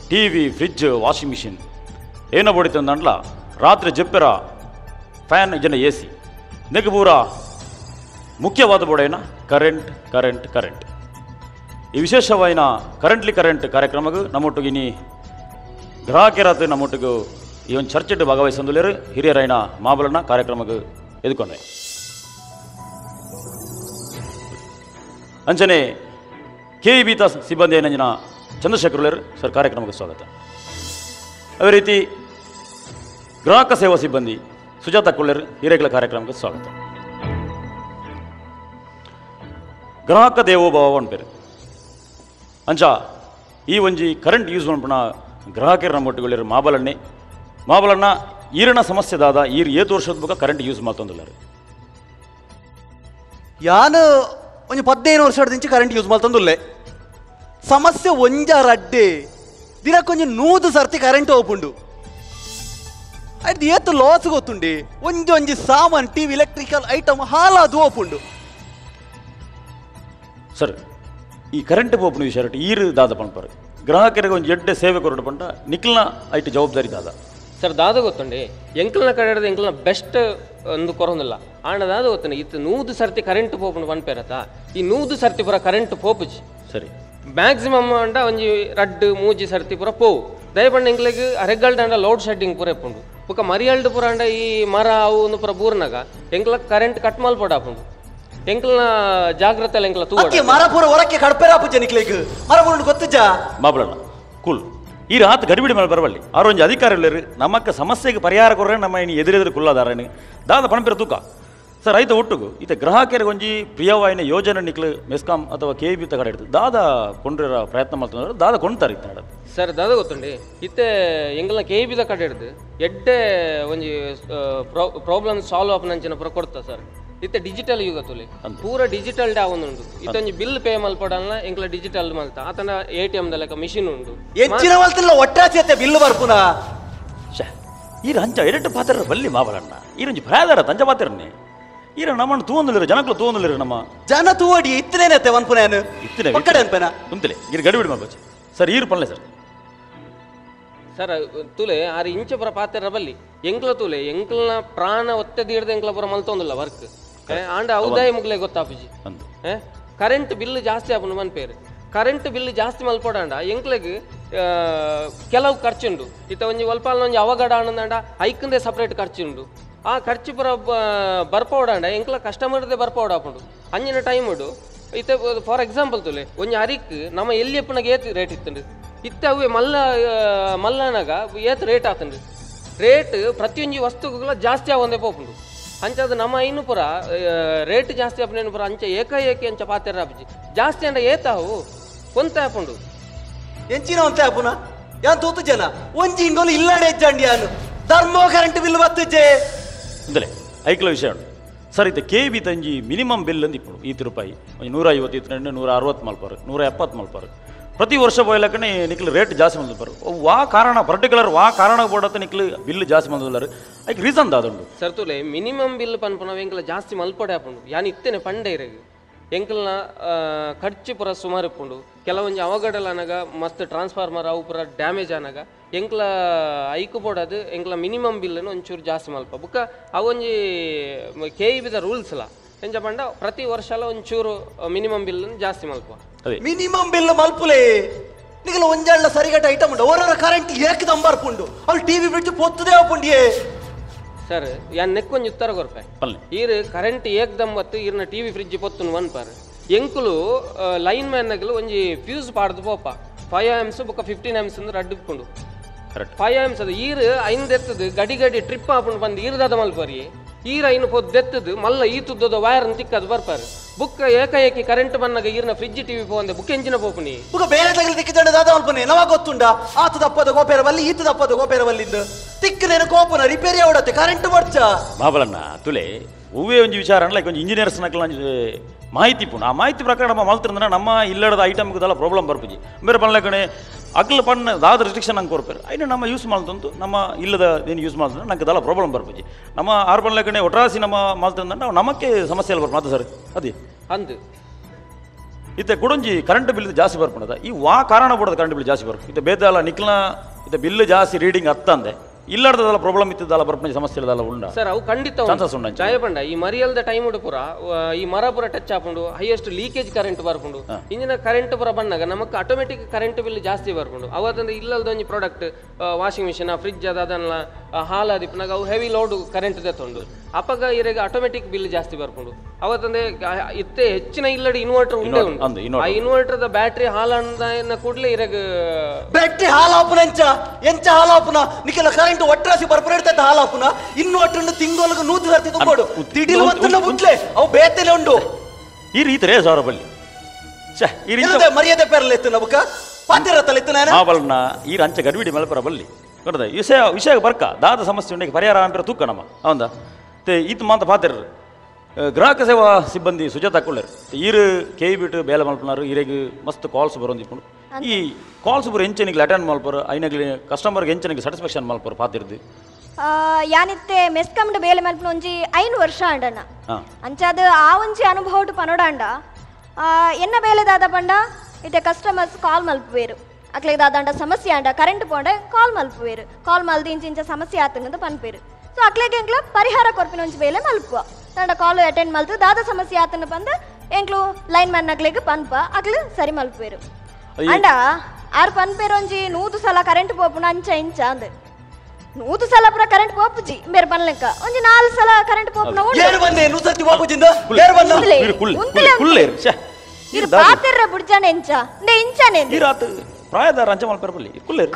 T V fridge washing machine ಏನೋ ಹೊಡಿತಿರಂದಲ್ಲ ರಾತ್ರಿ ಜಪ್ಪೆರ ಫ್ಯಾನ್ ಜನ ಎ ಸಿ ನೆಗೆ ಪೂರ ಮುಖ್ಯವಾದ ಬೋಡೇನ ಕರೆಂಟ್ ಕರೆಂಟ್ ಕರೆಂಟ್ ಈ ವಿಶೇಷವಾಯಿನ ಕರೆಂಟ್ಲಿ ಕರೆಂಟ್ ಕಾರ್ಯಕ್ರಮಕ್ಕೆ ನಮ್ಮೊಟ್ಟಿಗೆ ನೀ ಗ್ರಾಹಕರಾತ ನಮ್ಮೊಟ್ಟಿಗೂ ಈ ಒಂದು ಚರ್ಚೆಟ್ಟು ಭಾಗವಹಿಸಂದುಲೇರು ಹಿರಿಯರೈನ ಮಾಬಲನ್ನ ಕಾರ್ಯಕ್ರಮಕ್ಕೆ ಎದುಕೊಂಡೆ ಅಂಚನೆ ಕೆ ಇ ಬೀತಾ ಸಿಬ್ಬಂದಿ ಏನಂಜಿನ ಚಂದ್ರಶೇಖರ್ ಸರ್ ಕಾರ್ಯಕ್ರಮಕ್ಕೆ ಸ್ವಾಗತ. ಅದೇ ರೀತಿ ಗ್ರಾಹಕ ಸೇವಾ ಸಿಬ್ಬಂದಿ ಸುಜಾತ ಕೊಳ್ಳೇರ್ ಹಿರೇಕಲ ಕಾರ್ಯಕ್ರಮಕ್ಕೆ ಸ್ವಾಗತ. ಗ್ರಾಹಕ ದೇವೋಭವ ಅನ್ಪೇರು ಅಂಚ ಈ ಒಂಜಿ ಕರೆಂಟ್ ಯೂಸ್ ಮಾಡ್ಪಣ ಗ್ರಾಹಕರ ನಮ್ಮೊಟ್ಟಿಗೆ ಮಾಬಲಣ್ಣ ಈರಿನ ಸಮಸ್ಯೆದಾದ ಈರು 7 ವರ್ಷದ ಬುಕ್ಕ ಕರೆಂಟ್ ಯೂಸ್ ಮಾಡ್ತಂದುಲ್ಲಾರು ಯಾನು ಒಂಜಿ 15 ವರ್ಷದಿಂದ ಕರೆಂಟ್ ಯೂಸ್ ಮಾಡ್ತಂದುಲ್ಲೆ ಸಮಸ್ಯೆ ಒಂಜಾರ ಅಡ್ಡೆ ದಿನಕ್ಕೊಂಜಿ 100 ಸರ್ತಿ ಕರೆಂಟ್ ಓಪುಂಡು ಅದು ಏತು ಲಾಸ್ ಗೊತ್ತುಂಡಿ ಒಂಜಿ ಸಾಮಾನ್ ಟಿವಿ ಎಲೆಕ್ಟ್ರಿಕಲ್ ಐಟಮ್ ಹಾಲಾದು ಓಪುಂಡು ಸರ್. ಈ ಕರೆಂಟ್ ಪೋಪುನ ವಿಷಯ ಈರು ದಾದ ಪಂಪರು ಗ್ರಾಹಕರಿಗೆ ಒಂದು ಎಡ್ಡೆ ಸೇವೆ ಕೊರಡು ಪಂಟ ನಿಕ್ಲನ ಐಟ್ ಜವಾಬ್ದಾರಿ ದಾದ ಸರ್ ದಾದ ಗೊತ್ತುಂಡಿ ಎಂಕ್ಲನ ಕಡೆ ಎಂಕ್ಲನ ಬೆಸ್ಟ್ ಒಂದು ಕೊರೊಂದಿಲ್ಲ ಆಣ ದಾದ ಗೊತ್ತುಂಡಿ ಇತ್ತು 100 ಸರ್ತಿ ಕರೆಂಟ್ ಪೋಪುಂಡು ಪನ್ಪೇರತ್ತ ಈ 100 ಸರ್ತಿ ಪೂರ ಕರೆಂಟ್ ಪೋಪುಜಿ ಸರಿ ಮ್ಯಾಕ್ಸಿಮಮ್ ಅಂಡ ಒಂಜಿ 2-3 ಸರ್ತಿ ಪೂರ ಪೋವು ದಯಪಂಡ ಎಂಕ್ಲೆಗ್ ಅರೆಗಲ್ಡ ಅಂಡ ಲೋಡ್ ಶೆಡ್ಡಿಂಗ್ ಪೂರ ಎಪ್ಪುಂಡು ಬೊಕ ಮರಿಯಲ್ಡ್ ಪೂರ ಅಂಡ ಈ ಮರ ಅವು ಒಂದು ಪೂರ ಬೂರ್ನಾಗ ಎಂಕ್ಲ ಕರೆಂಟ್ ಕಟ್ ಮಲ್ಪೊಡ ಆಪುಂಡು ಎಂಕ್ಲನ ಜಾಗ್ರತೆ ಎಂಕ್ಲ ತೂ ಮರಪುರ ಹೊರಕ್ಕೆ ಕಡ್ಪೆರಾಪುಜ ನಿಕ್ಲಿಕ್ ಮರಪುರ ಗೊತ್ತುಜ ಮಾಬಲಣ್ಣ ಕೂಲ್ ಈ ರಾತ್ ಗಡಿಬಿಡಿ ಮೇಲೆ ಬರವಲ್ಲಿ ಆರೊಂಜಿ ಅಧಿಕಾರಿಗಳು ನಮ್ಮಕ್ಕ ಸಮಸ್ಯೆಗೆ ಪರಿಹಾರ ಕೊರ್ರೆ ನಮ್ಮ ಇನ್ನು ಎದುರೆದುರು ಕುಲ್ಲದಾರನಿ ದಾದ ಪಣಪೆರ ತೂಕ ಸರ್ ಐತ ಒಟ್ಟುಗು ಈತ ಗ್ರಾಹಕರಿಗೆ ಒಂಜಿ ಪ್ರಿಯವಾಯಿನ ಯೋಜನೆ ನಿಕ್ಲು ಮೆಸ್ಕಾಂ ಅಥವಾ KEB ಕಡೆ ಹಿಡಿದು ದಾದ ಕೊಂಡ್ರ ಪ್ರಯತ್ನ ಮಾಡ್ತಾರೆ ದಾದ ಕೊಂಡ್ತಾರೆ ಇತ್ತ ನಾಡ ಸರ್ ದಾದ ಗೊತ್ತುಂಡಿ ಇತ್ತೆ ಎಂಗ್ಲ KEB ಕಡೆ ಹಿಡಿದು ಎಡ್ಡೆ ಒಂಜಿ ಪ್ರಾಬ್ಲಮ್ ಸಾಲ್ವ್ ಆಪ್ ನಂಚಿನ ಪುರ ಕೊಡ್ತಾ ಸರ್ ಇತ್ತೆ ಡಿಜಿಟಲ್ ಯುಗ ತುಲಿ ಪೂರ ಡಿಜಿಟಲ್ ಡಾ ಒಂದುಂಡು ಇತ್ತೊಂಜಿ ಬಿಲ್ ಪೇ ಮಲ್ಪಡಲ್ಲ ಎಂಕ್ಲ ಡಿಜಿಟಲ್ ಮಲ್ತ ಆತನ ATM ಲೆಕ್ಕ ಮಿಷಿನ್ ಉಂಡು ಹೆಚ್ಚಿನ ಮಲ್ತಿಲ್ಲ ಒಟ್ಟಾಚೆ ಬಿಲ್ ಬರ್ಪುನ ಈರ ಅಂಚ ಎರಟ್ಟು ಪಾತ್ರ ಬಲ್ಲಿ ಮಾಬಲಣ್ಣ ಈರೊಂಜಿ ಪ್ರಾಯದಾರ ತಂಜ ಪಾತ್ರನ್ನೇ ಈರ ನಮ್ಮನ್ನು ತೂಂದಲಿರು ಜನಕ್ಕಳು ತೂಂದಲಿರು ನಮ್ಮ ಜನ ತೂವಡಿ ಇತ್ತನೇನತ್ತೆ ಒನ್ಪುನೇನು ಇತ್ತಿನ ಒಕ್ಕಡೆ ಅನ್ಪೇನ ಉಂತಿಲೆ ಈರು ಗಡಿಬಿಡಿ ಮಾಡ್ಬೇಕು ಸರ್ ಈರು ಪನ್ಲೆ ಸರ್ ಸರ್ ತುಲೆ ಆರು ಇಂಚ ಪುರ ಪಾತ್ರ ಬಲ್ಲಿ ಎಂಕ್ಲ ತುಲೆ ಎಂಕ್ಲನ ಪ್ರಾಣ ಒತ್ತೆದಿ ಹಿಡ್ದು ಎಂಕ್ಲ ಪುರ ಮಲ್ತೊಂದಿಲ್ಲ ವರ್ಕ್ ಆಂಡ ಔದಾಯ ಮುಗ್ಲೆ ಗೊತ್ತಾಪುಜಿ ಕರೆಂಟ್ ಬಿಲ್ ಜಾಸ್ತಿ ಆಪುನು ಮನ್ಪೇರು ಕರೆಂಟ್ ಬಿಲ್ ಜಾಸ್ತಿ ಮಲ್ಪೋಡಾಂಡ ಎಂಕ್ಲೆಗ್ ಕೆಲವು ಖರ್ಚುಂಡು ಇತ್ತ ಒಂಜಿ ಒಲ್ಪಾಲ ಒಂಜಿ ಅವಘಡ ಆನಂದಾಂಡ ಐಕಂದೇ ಸಪ್ರೇಟ್ ಖರ್ಚುಂಡು ಆ ಖರ್ಚು ಪುರ ಬರ್ಪೋಡಾಂಡ ಎಂಕ್ಲ ಕಸ್ಟಮರ್ದೇ ಬರ್ಪೋಡಾಪುಂಡು ಅಂಜಿನ ಟೈಮ್ ಉಡು ಇತ್ತ ಫಾರ್ ಎಕ್ಸಾಂಪಲ್ ತುಲೆ ಒಂಜಿ ಅರಿಕ್ ನಮ್ಮ ಎಲ್ಲಿಯಪ್ಪನಾಗ ಏತ್ ರೇಟ್ ಇತ್ತಂಡು ಇತ್ತ ಅವೇ ಮಲ್ಲನಾಗ ಏತ್ ರೇಟ್ ಆತಂಡು ರೇಟ್ ಪ್ರತಿಯೊಂಜಿ ವಸ್ತುಗಳ ಜಾಸ್ತಿ ಆವಂದೇ ಪೋಪುಂಡು ಅಂಚದು ನಮ್ಮ ಐನು ಪುರ ರೇಟ್ ಜಾಸ್ತಿ ಆಪನೇನು ಪುರ ಅಂಚ ಏಕಾಏಕಿ ಅಂಚ ಪಾತೆರ ಆಪುಜಿ ಜಾಸ್ತಿ ಅಂಡ ಏತಾವು ಕೊಂತ ಆಪುಂಡು ಎಂಚಿನ ಒಂತೆ ಆಪುನ ಯಾನ್ ತೂತು ಜನ ಒಂಜಿ ಇಂಗೋಲು ಇಲ್ಲಾಡೆ ಎಜ್ಜಂಡಿ ಯಾನು ಧರ್ಮೋ ಕರೆಂಟ್ ಬಿಲ್ ಬತ್ತುಜೆ ಇಂದಲೇ ಐಕ್ಲ ವಿಷಯ ಉಂಟು ಸರ್ ಇತ್ತೆ KEB ತಂಜಿ ಮಿನಿಮಮ್ ಬಿಲ್ ಅಂದು ಇಪ್ಪಡು ₹100 150 ಇತ್ತು 160 ಮಲ್ಪಾರು 170 ಮಲ್ಪಾರು ಪ್ರತಿ ವರ್ಷ போயலக்கನೆ ನಿಕ್ಲು ರೇಟ್ ಜಾಸ್ತಿ ಮಲ್ಪಾರು ವಾ ಕಾರಣ ಪರ್ಟಿಕ್ಯುಲರ್ ವಾ ಕಾರಣ ಬೋಡತ್ತೆ ನಿಕ್ಲು ಬಿಲ್ ಜಾಸ್ತಿ ಮಲ್ದಲ್ಲಾರು ಐಕ್ ರೀಸನ್ ದಾದುಂಡು ಸರ್ ತುಲೆ ಮಿನಿಮಮ್ ಬಿಲ್ ಪನ್ಪುನ ಎಂಕ್ಲ ಜಾಸ್ತಿ ಮಲ್ಪಡೆ ಆಪುಂಡು ಯಾನ್ ಇತ್ತೇನೆ ಪಂಡೆ ಇರಗೆ ಎಂಕ್ಲನ ಖರ್ಚು ಪುರ ಸುಮಾರು ಇಪ್ಪುಂಡು ಕೆಲವೊಂಜಿ ಅವಘಡಲ ಅನಗ ಮಸ್ತ್ ಟ್ರಾನ್ಸ್ಫಾರ್ಮರ್ ಅವು ಪುರ ಡ್ಯಾಮೇಜ್ ಅನಗ ಎಂಕ್ಲ ಐಕು ಬೋಡದು ಎಂಕ್ಲ ಮಿನಿಮಮ್ ಬಿಲ್ಲನ್ನು ಒಂಚೂರು ಜಾಸ್ತಿ ಮಲ್ಪ ಬುಕ್ಕ ಅವೊಂಜಿ KEB ರೂಲ್ಸ್ಲ ಎಂಚ ಪಂಡ ಪ್ರತಿ ವರ್ಷಲ ಒಂಚೂರು ಮಿನಿಮಮ್ ಬಿಲ್ ಜಾಸ್ತಿ ಮಲ್ಪ ಮಿನಿಮಮ್ ಬಿಲ್ ಮಲ್ಪುಲೆ ನಿಗಲ ಒಂಜಾಳ ಸರಿಗಟ್ಟ ಐಟಮ್ ಉಂಡು ಓರರ ಕರೆಂಟ್ ಏಕ್ ದಂಬರ್ಪುಂಡು ಅವ್ರು TV ಬಿಟ್ಟು ಪೊತ್ತುದೇ ಆಪುಂಡಿಯೇ ಸರ್ ಯಾನ್ ನೆಕ್ಕೊಂಜಿ ಉತ್ತರ ಕೊರ್ಪೆ ಈರು ಕರೆಂಟ್ ಏಕ್ದಮ್ ಬತ್ತು ಈರ್ನ TV ಫ್ರಿಡ್ಜ್ ಪೊತ್ತುನು ಒನ್ಪಾರ್ ಎಂಕುಲು ಲೈನ್ ಮ್ಯಾನ್ನಗಲು ಒಂಜಿ ಫ್ಯೂಸ್ ಪಾಡ್ದು ಪೋಪ 5 amps ಬೊಕ್ಕ 15 amps ಅಂದ್ರೆ ಅಡ್ಡುಕೊಂಡು 5 amps ಅದು ಈರು ಐಂದೆತ್ತದು ಗಡಿ ಟ್ರಿಪ್ ಆಪುಂಡು ಬಂದು ಈರ್ದಾದ ಮಲ್ಪರಿ ಈರ ಐನು ಪೊದ್ದೆತ್ತದು ಮಲ್ಲ ಈ ತುದ್ದದ ವೈರ್ ತಿಕ್ಕದು ಬರ್ಪಾರು ಬುಕ್ಕ ಏಕಾಏಕಿ ಕರೆಂಟ್ ಬಂದಾಗ ಈರ್ನ ಫ್ರಿಡ್ಜ್ TV ಪೋಂದೆ ಬುಕ್ ಎಂಜಿನ ಪೋಪುನಿ ಬುಕ್ಕ ಬೇರೆ ತಗಲಿ ತಿಕ್ಕಿದಂಡ ದಾದ ಮಲ್ಪನೆ ನವಾಗ ಗೊತ್ತುಂಡ ಆತ ದಪ್ಪದ ಗೋಪೇರ ಬಲ್ಲಿ ಈತ ದಪ್ಪದ ಗೋಪೇರ ಬಲ್ಲಿಂದ ತಿಕ್ಕನೇನು ಕೋಪನ ರಿಪೇರಿ ಅವಡತ್ತೆ ಕರೆಂಟ್ ಬರ್ಚ ಮಾಬಲಣ್ಣ ತುಲೆ ಹೂವೇ ಒಂಜಿ ವಿಚಾರ ಲೈಕ್ ಒಂಜಿ ಇಂಜಿನಿಯರ್ಸ್ ನಕಲ ಮಾಹಿತಿ ಪುಣ ಆ ಮಾಹಿತಿ ಪ್ರಕಾರ ನಮ್ಮ ಮಲ್ತಿರಂದ್ರೆ ನಮ್ಮ ಇಲ್ಲಡದ ಐಟಮ್ಗೆಲ್ಲ ಪ್ರಾಬ್ಲಮ್ ಬರ್ಪುಜಿ ಬೇರೆ ಪನ್ಲಕಣೆ ಅಗ್ಲ ಪಣ್ಣ ದಾದ ರಿಸ್ಟ್ರಿಕ್ಷನ್ ನಂಗೆ ಕೊರ್ಪೇರು ಐನ ನಮ್ಮ ಯೂಸ್ ಮಾಡ್ತಂತು ನಮ್ಮ ಇಲ್ಲದ ಏನು ಯೂಸ್ ಮಾಡ್ತಾರೆ ನಂಗೆ ಅದೆಲ್ಲ ಪ್ರಾಬ್ಲಮ್ ಬರ್ಪುಜಿ ನಮ್ಮ ಆರು ಪನ್ಲಕಣೆ ಒಟ್ರಾಸಿ ನಮ್ಮ ಮಲ್ತಿರಂದ್ರೆ ನಾವು ನಮಕ್ಕೆ ಸಮಸ್ಯೆ ಎಲ್ಲ ಬರ್ಪ ಸರ್ ಅದೇ ಅಂದು ಇತ್ತೆ ಕುಡೊಂಜಿ ಕರೆಂಟ್ ಬಿಲ್ ಜಾಸ್ತಿ ಬರ್ಪಣದ ಈ ವಾ ಕಾರಣ ಬಿಡೋದು ಕರೆಂಟ್ ಬಿಲ್ ಜಾಸ್ತಿ ಬರ್ಕು ಇತ್ತೆ ಬೇದಲ್ಲ ನಿಕ್ಲನ ಇತ್ತೆ ಬಿಲ್ ಜಾಸ್ತಿ ರೀಡಿಂಗ್ ಹತ್ತಂದೆ ಇಲ್ಲಡದಲ್ಲ ಪ್ರಾಬ್ಲಮ್ ಇತ್ತದಲ್ಲ ಬರ್ಪಂಜಿ ಸಮಸ್ಯೆ ಇಲ್ಲದಲ್ಲ ಉಂಡ ಸರ್ ಅವು ಖಂಡಿತ ಚಾನ್ಸಸ್ ಉಂಡ ಜಾಯಪಂಡ ಈ ಮರಿಯಲ್ದ ಟೈಮ್ ಉಡು ಪುರ ಈ ಮರ ಪುರ ಟಚ್ ಆಪುಂಡು ಹೈಯೆಸ್ಟ್ ಲೀಕೇಜ್ ಕರೆಂಟ್ ಬರ್ಪುಂಡು ಇಂಜಿನ ಕರೆಂಟ್ ಪುರ ಬಂದಾಗ ನಮಕ್ ಆಟೋಮೆಟಿಕ್ ಕರೆಂಟ್ ಬಿಲ್ ಜಾಸ್ತಿ ಬರ್ಪುಂಡು ಅವತ್ತಂದ್ರೆ ಇಲ್ಲದ ಒಂಜಿ ಪ್ರಾಡಕ್ಟ್ ವಾಷಿಂಗ್ ಮಿಷಿನ್ ಫ್ರಿಡ್ಜ್ ಅದನ್ನ ಹಾಲ್ ಆದಿಪ್ಪನಾಗ ಅವು ಹೆವಿ ಲೋಡ್ ಕರೆಂಟ್ ದೆತ್ತೊಂಡು ಅಪ್ಪಗ ಇರೆಗ ಆಟೋಮೆಟಿಕ್ ಬಿಲ್ ಜಾಸ್ತಿ ಬರ್ಪುಂಡು ಅವತ್ತಂದ್ರೆ ಇತ್ತೆ ಹೆಚ್ಚಿನ ಇಲ್ಲಡಿ ಇನ್ವರ್ಟರ್ ಉಂಡೆ ಉಂಟು ಆ ಇನ್ವರ್ಟರ್ ಬ್ಯಾಟ್ರಿ ಹಾಲ್ ಅಂದ ಕೂಡಲೇ ಇರೆಗ ಬ್ಯಾಟ್ರಿ ಹಾಲ್ ಆಪುನ ಎಂಚ ಹಾಲ್ ಆಪುನ ನಿಖಿಲ ಕರೆಂಟ್ ಒಟ್ರಾಸಿ ಬರ್ಪಡಿರ್ತೈತೆ ಹಾಲ್ ಆಪುನ ಇನ್ನೊಟ್ಟು ತಿಂಗಳಿಗೆ 100 ಸರ್ತಿ ತುಂಬೋಡು ತಿಡಿಲು ಮತ್ತನ್ನ ಬುಟ್ಲೆ ಅವು ಬೇತೆಲೆ ಉಂಡು ಈ ರೀತಿ ರೇ ಸಾವಿರ ಬಲ್ಲಿ ಮರ್ಯಾದೆ ಪೇರಲ್ಲ ಎತ್ತು ನಬಕ ಪಾತಿರತ್ತಲ್ಲ ಎತ್ತು ನಾನು ಮಾಬಲ್ನ ಈ ಅಂಚ ಗಡಿಬಿಡಿ ಮಲ್ಪರ ಬಲ್ಲಿ ಕೊಡದ ವಿಷಯ ಬರ್ಕ ದಾದ ಸಮಸ್ಯೆ ಉಂಡೆ ಪರಿಹಾರ ಅಂಪರ ತೂಕ ನಮ್ಮ ಅವಂದ ಈತ್ ಮಾತ ಪಾತಿರ ಗ್ರಾಹಕ ಸೇವಾ ಸಿಬ್ಬಂದಿ ಸುಜಾತ ಕುಳ್ಳರ್ ಈರು KEB ಬೇಲೆ ಮಲ್ಪನಾರು ಈರೆಗ್ ಮಸ್ತ್ ಕಾಲ್ಸ್ ಬರೋಂದಿಪ್ಪುಂಡು ಈ ಕಾಲ್ಸ್ ಬರೋ ಎಂಚನಿಗೆ ಅಟೆಂಡ್ ಮಲ್ಪರು ಐನಗ್ಲಿ ಕಸ್ಟಮರ್ಗೆ ಎಂಚನಿಗೆ ಸ್ಯಾಟಿಸ್ಫ್ಯಾಕ್ಷನ್ ಮಲ್ಪರು ಪಾತಿರ್ದು ಯಾನಿತ್ತೆ ಮೆಸ್ಕಮ್ಡ್ ಬೇಲೆ ಮಲ್ಪನ ಒಂಜಿ 5 ವರ್ಷ ಅಂಡನ ಅಂಚಾದ ಆ ಒಂಜಿ ಅನುಭವ ಪನೋಡಾಂಡ ಎನ್ನ ಬೇಲೆ ದಾದ ಪಂಡ ಇತ್ತೆ ಕಸ್ಟಮರ್ಸ್ ಕಾಲ್ ಮಲ್ಪುವೇರು ಅಕ್ಲೆಗ್ ದಾದಾಂಡ ಸಮಸ್ಯೆ ಅಂಡ ಕರೆಂಟ್ ಪೋಂಡೆ ಕಾಲ್ ಮಲ್ಪುವೇರು ಕಾಲ್ ಮಲ್ದಿ ಇಂಚ ಸಮಸ್ಯೆ ಆತಂಗದ ಪನ್ಪೇರು ಸೊ ಅಕ್ಲೆಗ್ ಎಂಕ್ಲ ಪರಿಹಾರ ಕೊರ್ಪಿನ ಒಂಜಿ ಬೇಲೆ ಮಲ್ಪುವ ತಂಡ ಕಾಲ್ ಅಟೆಂಡ್ ಮಲ್ತು ದಾದ ಸಮಸ್ಯೆ ಆತನ ಬಂದ ಎಂಕ್ಲು ಲೈನ್ ಮ್ಯಾನ್ ನಕ್ಲೆಗ್ ಪನ್ಪ ಅಕ್ಲು ಸರಿ ಮಲ್ಪುವೇರು ಅಂಡ ಆರು ಪನ್ಪೇರು ಒಂಜಿ 100 ಸಲ ಕರೆಂಟ್ ಪೋಪುನ ಅಂಚ ಇಂಚ ಅಂದ್ ನೂದು ಸಲ ಪುರ ಕರೆಂಟ್ ಪೋಪುಜಿ ಬೇರೆ ಬನ್ಲೆಕ್ಕ ಒಂಜಿ 4 ಸಲ ಕರೆಂಟ್ ಪೋಪುನ ಏರು ಬಂದೆ ನೂ ಸರ್ತಿ ಪೋಪುಜಿಂದ ಏರು ಬಂದ ಇರು ಪಾತೆರ್ರೆ ಬುಡ್ಜಾನೆ ಇಂಚ ನೆ ಇಂಚನೆ ಇರಾತ್ ಪ್ರಾಯದ ರಂಚ ಮಲ್ಪರ್ಬಲ್ಲಿ ಕುಲ್ಲೇರು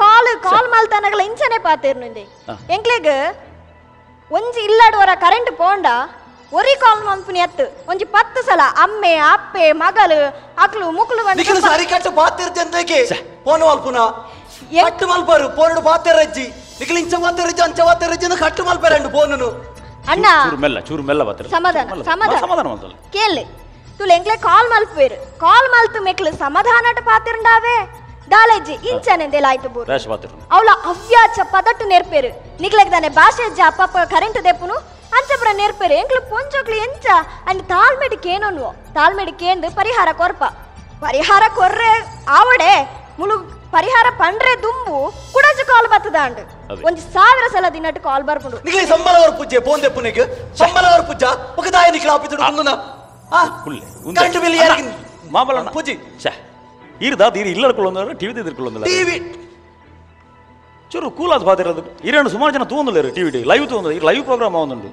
ಕಾಲ್ ಮಲ್ತಾನಗಲ ಇಂಚನೆ ಪಾತೆರ್ನುಂದೆ ಎಂಕ್ಲೆಗ್ ಒಂಜಿ ಇಲ್ಲಡುವರ ಕರೆಂಟ್ ಪೋಂಡ ಒರಿ ಕಾಲ್ ಮಲ್ಪುನಿ ಅತ್ತು ಒಂಜಿ 10 ಸಲ ಅಮ್ಮೆ ಅಪ್ಪೆ ಮಗಳು ಅಕ್ಲು ಮುಕ್ಲು ನಿಖಿಲ್ ಸಾರಿ ಕಟ್ಟು ಪಾತೆರ್ಜಿ ಅಂತಕ್ಕೆ ಫೋನ್ ಮಲ್ಪುನ ಕಟ್ಟು ಮಲ್ಪರು ಫೋನ್ ಪಾತೆರಜ್ಜಿ ನಿಖಿಲ್ ಇಂಚ ಪಾತೆರಜ್ಜಿ ಅಂಚ ಪಾತೆರಜ್ಜಿ ಅಂತ ಕಟ್ಟು ಮಲ್ಪರಂಡು ಫೋನನು ಅಣ್ಣ ಚೂರು ಮೆಲ್ಲ ಪಾತೆರ ಸಮಾಧಾನ ಕೇಳಿ ತುಲೆ ಎಂಕ್ಲೆ ಕಾಲ್ ಮಲ್ಪುವೆರು ಕಾಲ್ ಮಲ್ತು ಮೆಕ್ಲು ಸಮಾಧಾನಟ ಪಾತಿರುಂಡಾವೆ ದಾಲೆಜ್ಜಿ ಇಂಚನೆಂದೆಲಾಯ್ತು ಬೂರು ಅವಳ ಅವ್ಯಾಚ ಪದಟ್ಟು ನೆರ್ಪೇರು ನಿಕ್ಲೆಗ್ದಾನೆ ಭಾಷೆ ಜಾ ಪಾಪ ಕರೆಂಟ್ ದೆಪ್ಪುನು ಅಂಚಪುರ ನೆರ್ಪೇರು ಎಂಕ್ಲು ಪೊಂಚೋಕ್ಲು ಎಂಚ ಅಂಡ್ ತಾಳ್ಮೆಡಿಕ್ ಏನೋನ್ವೋ ತಾಳ್ಮೆಡಿಕ್ ಏಂದು ಪರಿಹಾರ ಕೊರ್ಪ ಪರಿಹಾರ ಕೊರ್ರೆ ಆವಡೆ ಮುಳು ಪರಿಹಾರ ಪಂಡ್ರೆ ದುಂಬು ಕುಡಜು ಕಾಲ್ ಬತ್ತದಾಂಡ್ ಒಂಜಿ 1000 ಸಲ ದಿನಟ್ಟು ಕಾಲ್ ಬರ್ಪುಂಡು ನಿಕ್ಲೆ ಸಂಬಳವರ ಪೂಜೆ ಫೋನ್ ದೆಪ್ಪುನಿಗೆ ಸಂಬಳವರ ಪೂಜ ಒಕದಾಯ ನಿಕ್ಲ ಆಪಿತು ಕುಂದುನ ಕರೆಂಟ್ ಬಿಲ್ ಯಾರಿಗೆ ಮಾಬಲಣ್ಣ ಪೂಜಿ ಈರ್ದಾದ ಈರು ಇಲ್ಲಡ್ಕೊಳ್ಳೋದು ಟಿವಿ ಎದುರ್ಕೊಳ್ಳೋದಿಲ್ಲ ಟಿವಿ ಚೂರು ಕೂಲಾದ ಪಾತಿರೋದು ಈರೇನು ಸುಮಾರು ಜನ ತೂಂದಿಲ್ಲ ಟಿವಿ ಲೈವ್ ತೂಂದ ಈ ಲೈವ್ ಪ್ರೋಗ್ರಾಮ್ ಆವೊಂದುಂಡು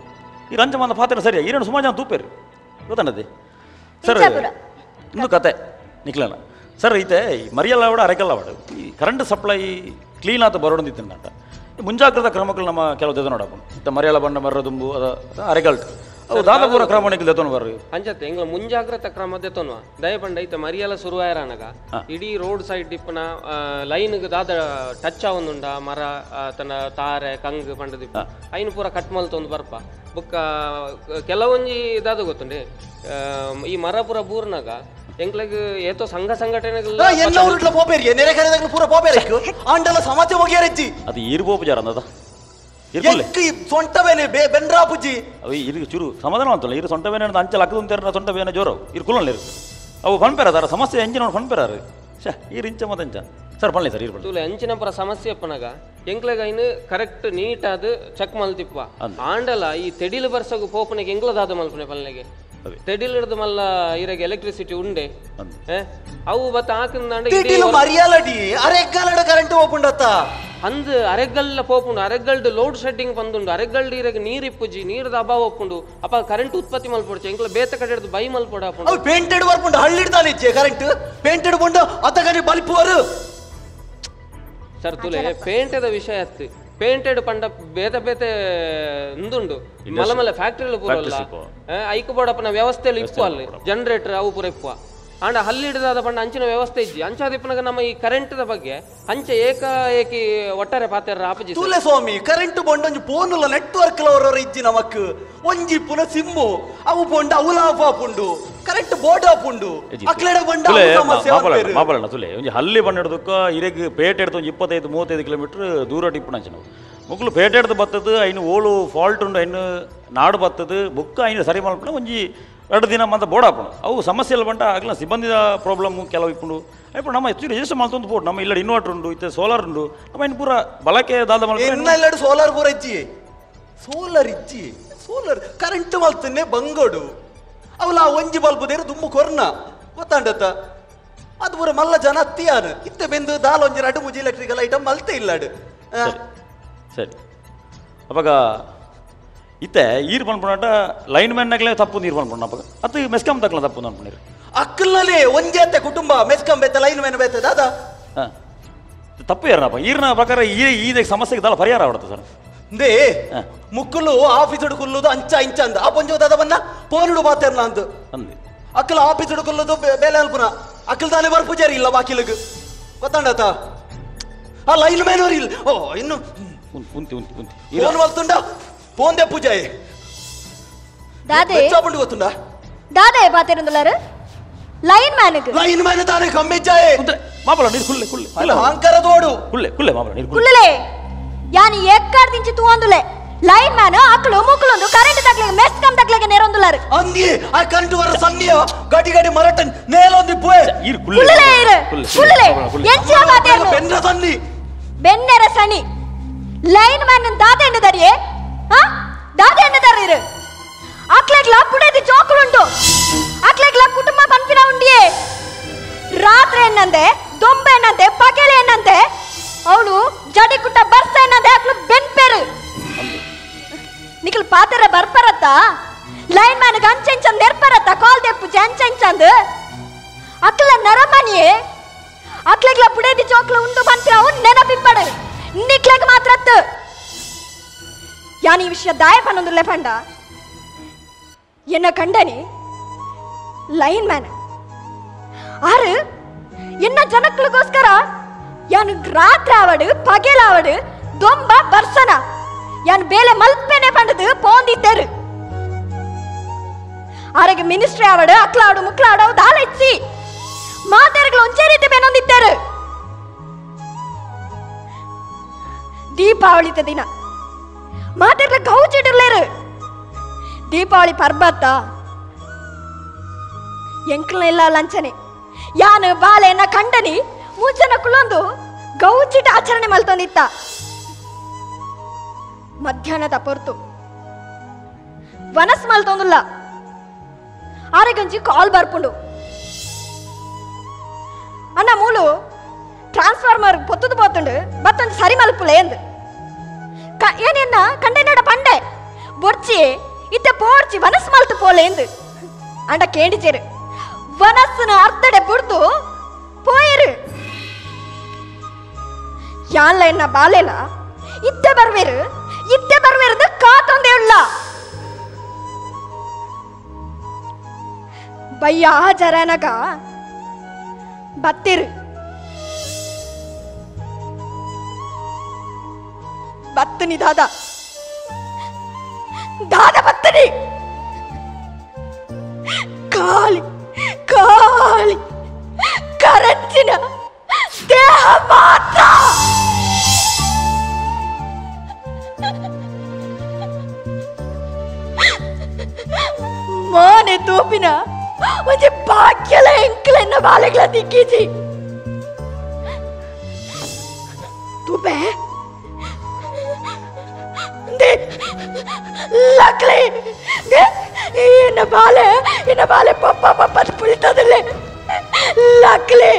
ಈ ರಂಜ ಮಂದ ಪಾತ್ರ ಸರಿಯಾ ಈರೇನು ಸುಮಾರು ಜನ ತೂಪೇರು ಗೊತ್ತಂಡದೆ ಸರ್ ಇಂದು ಕತೆ ನಿಕ್ಲನ ಸರ್ ಈತೆ ಮರಿಯಲ್ಲ ಅವಡ ಅರೆಕಲ್ಲ ಅವಡು ಈ ಕರೆಂಟ್ ಸಪ್ಲೈ ಕ್ಲೀನ್ ಆತ ಬರೋದಿತ್ತಂಟ ಮುಂಜಾಗ್ರತಾ ಕ್ರಮಗಳು ನಮ್ಮ ಕೆಲವು ತೆಗೆದು ನೋಡಪ್ಪ ಇತ್ತ ಮರಿಯಲ್ಲ ಬಣ್ಣ ಮರದುಂಬು ಅದ ಅರೆಗಲ್ಟ್ ದಾದಪೂರ ಕ್ರಮಣಿಗೆ ದೆತೋನು ಬರ್ರಿ ಅಂಚತ್ತೆ ಎಂಗ್ಲ ಮುಂಜಾಗ್ರತಾ ಕ್ರಮ ದೆತೋನು ದಯಪಂಡ ಐತೆ ಮರಿಯಲ್ಲ ಶುರುವಾಯರಾನಗ ಇಡೀ ರೋಡ್ ಸೈಡ್ ಡಿಪ್ಪನ ಲೈನ್ ದಾದ ಟಚ್ ಆವೊಂದುಂಡ ಮರ ತನ್ನ ತಾರೆ ಕಂಗ್ ಪಂಡ ದಿಪ್ಪ ಐನು ಪೂರ ಕಟ್ ಮಲ್ತೊಂದು ಬರ್ಪ ಬುಕ್ಕ ಕೆಲವೊಂಜಿ ದಾದ ಗೊತ್ತುಂಡೆ ಈ ಮರ ಪೂರ ಬೂರ್ನಾಗ ಎಂಕ್ಲೆಗ್ ಏತೋ ಸಂಘ ಸಂಘಟನೆಗಳ ಎಲ್ಲ ಪೋಪೇರಿ ನೆರೆ ಕರೆದಾಗ ಪೂರ ಪೋಪೇರಿ ಆಂಡಲ ಸಮಾಜ ಹೋಗ್ಯಾರಜ್ಜಿ ಅದು ಈರು ಪೋಪು ಜಾರ ಅನ್ನದ ಸೊಂಟವೇನೆ ಬೆನ್ರಾ ಪುಜಿ ಅವು ಇರು ಚೂರು ಸಮಾಧಾನ ಅಂತಲ್ಲ ಇರು ಸೊಂಟವೇನೆ ಅಂಚಲ್ ಅಕ್ಕದ ಸೊಂಟವೇನೆ ಜೋರು ಇರು ಕುಲಲ್ಲಿ ಅವು ಪಣ್ಪೇರ ಸಮಸ್ಯೆ ಎಂಜಿನ ಪಣ್ಪೇರಾರು ಶಾ ಈರು ಇಂಚ ಮತ್ತಂಚ ಸರ್ ಪಳ್ಳಿ ಸರ್ ಇರು ಅಂಚಿನ ಪರ ಸಮಸ್ಯೆ ಅಪ್ಪನಾಗ ಎಂಕ್ಲೆಗ ಇನ್ನು ಕರೆಕ್ಟ್ ನೀಟ್ ಅದು ಚೆಕ್ ಮಲ್ತಿಪ್ಪ ಆಂಡಲ ಈ ತೆಡಿಲು ಬರ್ಸಗು ಪೋಪನಿಗೆ ಎಂಗ್ಲದಾದ ಮಲ್ಪನೆ ಪಲ್ಲೆಗೆ ತೆಡಿಲು ಹಿಡಿದು ಮಲ್ಲ ಇರಾಗ ಎಲೆಕ್ಟ್ರಿಸಿಟಿ ಉಂಡೆ ಅವು ಬತ್ತ ಹಾಕಿದ ಮರಿಯಾಲಡಿ ಅರೆಗ್ಗಾಲಡ ಕರೆಂಟ್ ಓಪುಂಡತ್ತ ಅಂದ್ ಅರೆಗಲ್ಲ ಪೋಪುಂಡು ಅರೆಗಲ್ಡ್ ಲೋಡ್ ಶೆಡ್ಡಿಂಗ್ ಬಂದುಂಡು ಅರೆಗಲ್ಡ್ ಇರಾಗ ನೀರು ಇಪ್ಪುಜಿ ನೀರದ ಅಭಾವ ಒಪ್ಪುಂಡು ಅಪ್ಪ ಕರೆಂಟ್ ಉತ್ಪತ್ತಿ ಮಲ್ಪೊಡ್ಚೆ ಎಂಕ್ಲ ಬೇತ ಕಡೆ ಹಿಡಿದು ಬೈ ಮಲ್ಪೊಡ ಅವು ಪೇಂಟೆಡ್ ಬರ್ಪುಂಡು ಹಳ್ಳಿಡ್ತಾನೆ ಇಚ್ಚೆ ಕರೆಂಟ್ ಪೇಂಟೆಡ್ ಬಂಡು ಅತ್ತಗನಿ ಬಲ್ಪುವರು ಸರ್ ತುಲೆ ಪೇಂಟದ ವಿಷಯ ಅತ್ತು ಪೇಂಟೆಡ್ ಪಂಡ ಬೇತೆ ಬೇತೆ ಉಂದುಂಡು ಮಲಮಲ್ಲ ಫ್ಯಾಕ್ಟ್ರಿಯಲ್ಲಿ ಪೂರಲ್ಲ ಐಕು ಬೋಡಪ್ಪನ ವ್ಯವಸ್ಥೆಯಲ್ಲಿ ಇಪ್ಪು ಅಲ್ಲಿ ಜನರೇಟರ್ ಅವು ಪೂರ ಇಪ್ಪು ಆಂಡ ಹಲ್ಲಿಡಿದಾದ ಪಂಡ ಅಂಚಿನ ವ್ಯವಸ್ಥೆ ಇಜ್ಜಿ ಅಂಚಾದಿಪ್ಪನಾಗ ನಮ್ಮ ಈ ಕರೆಂಟ್ ಬಗ್ಗೆ ಅಂಚ ಏಕಾಏಕಿ ಒಟ್ಟಾರೆ ಪಾತ್ರ ಆಪಜಿ ತುಲೆ ಸ್ವಾಮಿ ಕರೆಂಟ್ ಬೊಂಡ ಒಂಜಿ ಫೋನುಲ ನೆಟ್ವರ್ಕ್ ಲವರ ಇಜ್ಜಿ ನಮಕ್ ಒಂಜಿ ಪುನ ಸಿಮ್ಮು ಅವು ಬೊಂಡ ಅವಲಾಫ್ ಆಪುಂಡು ಕರೆಂಟ್ ಬೋರ್ಡ್ ಆಪುಂಡು ಅಕ್ಲೆಡ ಬೊಂಡ ಸಮಸ್ಯೆ ಮಾಪಲಣ್ಣ ತುಲೆ ಒಂಜಿ ಹಲ್ಲಿ ಬಂಡಿಡ್ದಕ್ಕ ಇರೆಗ್ ಪೇಟೆ ಹಿಡ್ದು 25-35 ಕಿಲೋಮೀಟರ್ ದೂರ ಟಿಪ್ಪು ಅಂಚ ನಾವು ಮುಗ್ಲು ಪೇಟೆ ಹಿಡ್ದು ಬತ್ತದು ಐನು ಓಳು ಫಾಲ್ಟ್ ಉಂಡು ಐನು ನಾಡು ಬತ್ತದು ಬುಕ್ಕ ಐನು ಸರಿ ಮಲ್ಪಣ ಒಂಜಿ 2 ದಿನ ಮಂತ ಬೋರ್ಡ್ ಹಾಪುಂಡು ಅವು ಸಮಸ್ಯೆ ಎಲ್ಲ ಬಂಟ ಆಗ್ಲ ಸಿಬ್ಬಂದಿದ ಪ್ರಾಬ್ಲಮ್ ಕೆಲವು ಇಪ್ಪುಂಡು ಅಯ್ಯಪ್ಪ ನಮ್ಮ ಹೆಚ್ಚು ರಿಜಿಸ್ಟರ್ ಮಾಡ್ತೊಂದು ಬೋರ್ಡ್ ನಮ್ಮ ಇಲ್ಲ ಇನ್ವರ್ಟರ್ ಉಂಡು ಇತ್ತೆ ಸೋಲಾರ್ ಉಂಡು ನಮ್ಮ ಇನ್ನು ಪೂರ ಬಳಕೆ ದಾದ ಮಲ್ಪಡ ಸೋಲಾರ್ ಪೂರ ಇಜ್ಜಿ ಸೋಲಾರ್ ಕರೆಂಟ್ ಮಲ್ತನ್ನೇ ಬಂಗೋಡು ಅವಲ ಒಂಜಿ ಬಲ್ಬ್ ದೇರು ತುಂಬ ಕೊರ್ನ ಗೊತ್ತಾಂಡತ್ತ ಅದು ಪೂರ ಮಲ್ಲ ಜನ ಅತ್ತಿಯಾನ ಇತ್ತೆ ಬೆಂದು ದಾಲ ಒಂಜಿ 2-3 ಎಲೆಕ್ಟ್ರಿಕಲ್ ಐಟಮ್ ಮಲ್ತೆ ಇಲ್ಲಾಡು ಸರಿ ಅವಾಗ ಇತ್ತೆ ಈರು ಪನ್ಪುಂಡ ಲೈನ್ ಮ್ಯಾನ್ನಾಗಲೇ ತಪ್ಪು ನೀರು ಪನ್ಪುಂಡ ಅಪ್ಪ ಅದು ಮೆಸ್ಕಾಮ್ ತಕ್ಕಲ ತಪ್ಪು ಅನ್ಪುಂಡಿರು ಅಕ್ಕಲ್ನಲ್ಲಿ ಒಂಜೇತೆ ಕುಟುಂಬ ಮೆಸ್ಕಾಂ ಬೇತೆ ಲೈನ್ ಮ್ಯಾನ್ ಬೇತೆ ದಾದ ತಪ್ಪು ಯಾರನಪ್ಪ ಈರಿನ ಪ್ರಕಾರ ಈ ಸಮಸ್ಯೆಗೆ ದಾಲ ಪರಿಹಾರ ಆವಡುತ್ತೆ ಸರ್ ದೇ ಮುಕ್ಕಲು ಆಫೀಸ್ ಹುಡುಕುಲ್ಲುದು ಅಂಚ ಇಂಚ ಅಂದ ಆ ಪಂಜ ದಾದವನ್ನ ಪೋನುಡು ಬಾತೇರ್ನ ಅಂತ ಅಂದೆ ಅಕ್ಕಲ ಆಫೀಸ್ ಹುಡುಕುಲ್ಲುದು ಬೇಲೆ ಅಲ್ಪುನ ಅಕ್ಕಲ್ ತಾನೇ ಬರ್ ಪೂಜಾರಿ ಇಲ್ಲ ಬಾಕಿಲಗ್ ಗೊತ್ತಾಂಡತ ಆ ಲೈನ್ ಮ್ಯಾನ್ ಅವ್ರು ಇಲ್ಲ ಓ ಇನ್ನು ಫೋನ್ ಮಲ್ತುಂಡ ಫೋನ್ ದೆ ಪೂಜಾಯ್ ದಾದೆ ಚಾಪುಂಡು ಗೊತ್ತುಂಡ ದಾದೆ ಬಾತಿರುಂದಲಾರು ಲೈನ್ ಮ್ಯಾನ್ ತಾನೇ ಕಮ್ಮಿ ಜಾಯ್ ಮಾಪಲ ನೀರು ಕುಲ್ಲೆ ಅಹಂಕಾರ ತೋಡು ಕುಲ್ಲೆ ಮಾಪಲ ನೀರು ಕುಲ್ಲಲೆ ಯಾನಿ ಎಕ್ಕರ್ ದಿಂಚಿ ತೂಂದುಲೆ ಲೈನ್ ಮ್ಯಾನ್ ಅಕ್ಲು ಮುಕ್ಲೊಂದು ಕರೆಂಟ್ ತಕ್ಲೆಗೆ ಮೆಸ್ಕಾಂ ತಕ್ಲೆಗೆ ನೆರೊಂದುಲಾರು ಅಂದಿ ಆ ಕರೆಂಟ್ ವರ ಸನ್ನಿಯ ಗಡಿ ಮರಟನ್ ನೇಲೊಂದಿ ಪೋಯ್ ಈರು ಕುಲ್ಲೆ ಎಂಚಿಯ ಬಾತೇರ್ನು ಬೆನ್ನ ಸನ್ನಿ ಬೆನ್ನೆರ ಸನಿ ಲೈನ್ ಮ್ಯಾನ್ ದಾದೆ ಎನ್ನದರಿಯೇ ದಾದೆ ಎನ್ನದರಿರು ಅಕ್ಲೆಗ್ಲ ಪುಡೆದಿ ಚೋಕುಳುಂಡು ಅಕ್ಲೆಗ್ಲ ಕುಟುಂಬ ಪನ್ಪಿನ ಉಂಡಿಯೇ ರಾತ್ರಿ ಎನ್ನಂತೆ ದೊಂಬೆ ಎನ್ನಂತೆ ಪಗೆಲೆ ಎನ್ನಂತೆ ಅವಳು ಜಡಿ ಕುಟ್ಟ ಬರ್ಸ ಎನ್ನಂತೆ ಅಕ್ಲು ಬೆನ್ಪೇರು ಪಾತೆರ ಬರ್ಪರತ್ತ ಲೈನ್ ಮ್ಯಾನ್ ಅಂಚೆಂಚಂದ್ ನೆರ್ಪರತ್ತ ಕಾಲ್ ತೆಪ್ಪುಜಿ ಅಂಚೆಂಚಂದ್ ಅಕ್ಲ ನರಮನಿಯೇ ಅಕ್ಲೆಗ್ಲ ಪುಡೇದಿ ಚೋಕ್ಲ ಉಂಡು ಬಂತ್ರ ಅವ್ನು ನೆನಪಿಪ್ಪಡು ನಿಕ್ಲೆಗ್ ಮಾತ್ರ ಯಾನ್ ಈ ವಿಷಯ ದಾಯ ಪನ್ನೊಂದುಲ್ಲೆ ಪಂಡ ಎನ್ನ ಕಂಡನಿ ಲೈನ್ ಮ್ಯಾನ್ ಆರು ಎನ್ನ ಜನಕ್ಳಿಗೋಸ್ಕರ ಯಾನು ರಾತ್ರಿ ಆವಡು ಪಗೆಲಾವಡು ದೊಂಬ ಬರ್ಸನ ಯಾನ್ ಬೇಲೆ ಮಲ್ಪೆನೆ ಪಂಡದು ಪೋಂದಿತ್ತೇರು ಆರೆಗೆ ಮಿನಿಸ್ಟ್ರಿ ಆವಡು ಅಕ್ಲಾವಡು ಮುಕ್ಲಾವಡು ದಾಲೆಚ್ಚಿ ಮಾತಾಡ್ಗಳು ಒಂಚೆ ರೀತಿ ಬೇನೊಂದಿತ್ತೇರು ದೀಪಾವಳಿ ದಿನ ಮಾತಾಡ್ಲ ಗೌಚಿಡಿರ್ಲೇರು ದೀಪಾವಳಿ ಪರ್ಬತ್ತ ಎಂಕ್ಲ ಇಲ್ಲ ಲಂಚನೆ ಯಾನು ಬಾಲೆನ ಕಂಡನಿ ಮೂಚನ ಕುಳೊಂದು ಗೌಚಿಟ ಆಚರಣೆ ಮಲ್ತೊಂದಿತ್ತ ಮಧ್ಯಾಹ್ನದ ಪೊರ್ತು ವನಸ್ ಮಲ್ತೊಂದುಲ್ಲ ಆರೆಗಂಜಿ ಕಾಲ್ ಬರ್ಪುಂಡು ಅಣ್ಣ ಮೂಲು ಟ್ರಾನ್ಸ್ಫಾರ್ಮರ್ ಪೊತ್ತುದು ಪೋತುಂಡು ಬತ್ತೊಂದು ಸರಿ ಮಲ್ಪುಲೆ ಎಂದು ಏನೇನ ಕಂಡೆನಡ ಪಂಡೆ ಬೊರ್ಚಿ ಇತ್ತ ಪೋರ್ಚಿ ವನಸ್ ಮಲ್ತು ಪೋಲೆ ಎಂದು ಅಂಡ ಕೇಂಡಿಚೇರು ವನಸ್ಸನ ಅರ್ಧಡೆ ಬುಡ್ದು ಪೋಯಿರು ಯಾನ್ಲ ಎನ್ನ ಬಾಲೆಲ ಇತ್ತೆ ಬರ್ವೇರು ಕಾತೊಂದೇ ಉಳ್ಳ ಬಯ್ಯ ಜರನಗ ಬತ್ತಿರು ಬತ್ತನಿ ದಾದ ಬತ್ತನಿ ಕಾಲಿ ಕರಂಚಿನ ದೇಹ ಮಾತ್ರ ಮೋನೆ ತೂಪಿನ ಒಂಜಿ ಬಾಕ್ಯಲ ಎಂಕ್ಲೆನ್ನ ಬಾಲೆಗ್ಲ ದಿಕ್ಕೀಜಿ ತೂಪೆ ಲಕ್ಲೆ ಎನ್ನ ಬಾಲೆ ಪಪ್ಪ ಪುಳಿತದಲ್ಲೇ ಲಕ್ಲೆ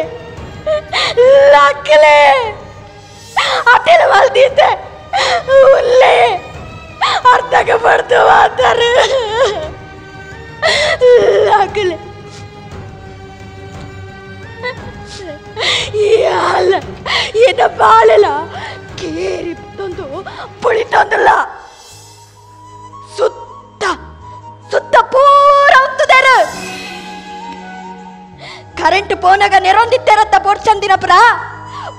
ಅಟೆಲ ಮಲ್ದಿದ್ದೆ ಉಲ್ಲೇ ಅರ್ಧಕ ಪಡ್ತು ಮಾತಾರೆ ಲಕ್ಲೆ ಎನ್ನ ಬಾಳೆಲ ಕೇರಿ ತಂದು ಪುಳಿತಂದಲ್ಲ ಸುತ್ತ ಪೂರ ಉತ್ತುದೇರು ಕರೆಂಟ್ ಪೋನಾಗ ನೆರೊಂದಿತ್ತೇರತ್ತ ಪೋರ್ಚಂದಿನಪುರ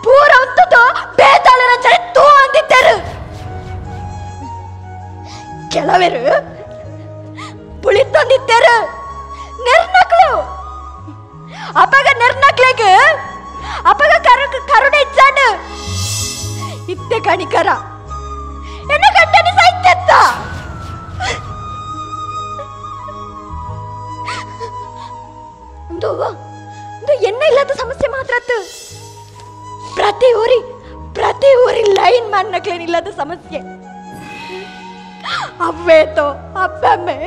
ಪೂರ ಉತ್ತುದು ಬೇತಾಳರ ತೂ ಅಂದಿತ್ತೇರು ಕೆಲವರು ಪುಳಿತಂದಿತ್ತೇರು ನೆರ್ನಕ್ಲು ಅಪಗ ನೆರ್ನಕ್ಲೆಗ್ ಅಪಗ ಕರುಣೆ ಇಚ್ಚಾಂಡು ಇತ್ತೆ ಕಣಿಕರ ಎನ್ನ ಗಂಟನೆ ಸಾಯ್ತೆತ್ತ ಎನ್ನ ಇಲ್ಲದ ಸಮಸ್ಯೆ ಮಾತ್ರ ಪ್ರತಿ ಊರಿ ಲೈನ್ ಮ್ಯಾನ್ ನಕ್ಲೇನಿಲ್ಲದ ಸಮಸ್ಯೆ ಅವ್ವೇತೋ ಅಪ್ಪಮ್ಮೆ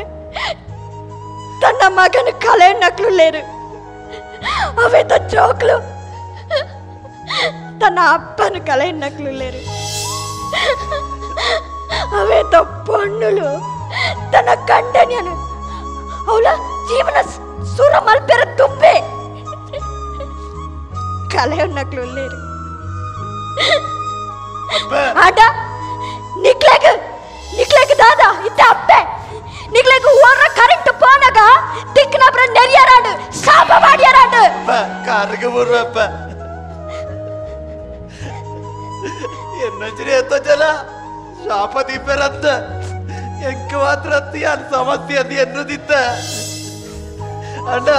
ತನ್ನ ಮಗನ ಕಲೆ ನಕ್ಲು ಲೇರು ಅವೇತೋ ಚೋಕ್ಲು ತನ್ನ ಅಪ್ಪನ ಕಲೆ ನಕ್ಲು ಲೇರು ಅವೇತೋ ಪೊಣ್ಣುಲು ತನ್ನ ಗಂಡನ್ಯನು ಅವಳ ಜೀವನ ಸುರ ಮಲ್ಪೆರ ತುಂಬೆ ಕಲೆ ನಕ್ಲು ಲೇರು ಆಡ ನಿಕ್ಲೆಗ್ ದಾದಾ ಇತ್ತ ಅಪ್ಪೆ ನಿಕ್ಲೆಗ್ ಓರ ಕರೆಂಟ್ ಪೋನಾಗ ತಿಕ್ಕನಬ್ರ ನೆರಿಯರಾಡು ಶಾಪ ಮಾಡ್ಯಾರಾಡು ಕಾರಿಗೆ ಬರುವಪ್ಪ ಎನ್ನೊಂಜಿರಿ ಎತ್ತೋ ಜನ ಶಾಪ ದೀಪರಂತ ಎಂಕ ಮಾತ್ರ ಯಾನ್ ಸಮಸ್ಯೆ ಅದು ಎನ್ನುದಿತ್ತ ಅಣ್ಣ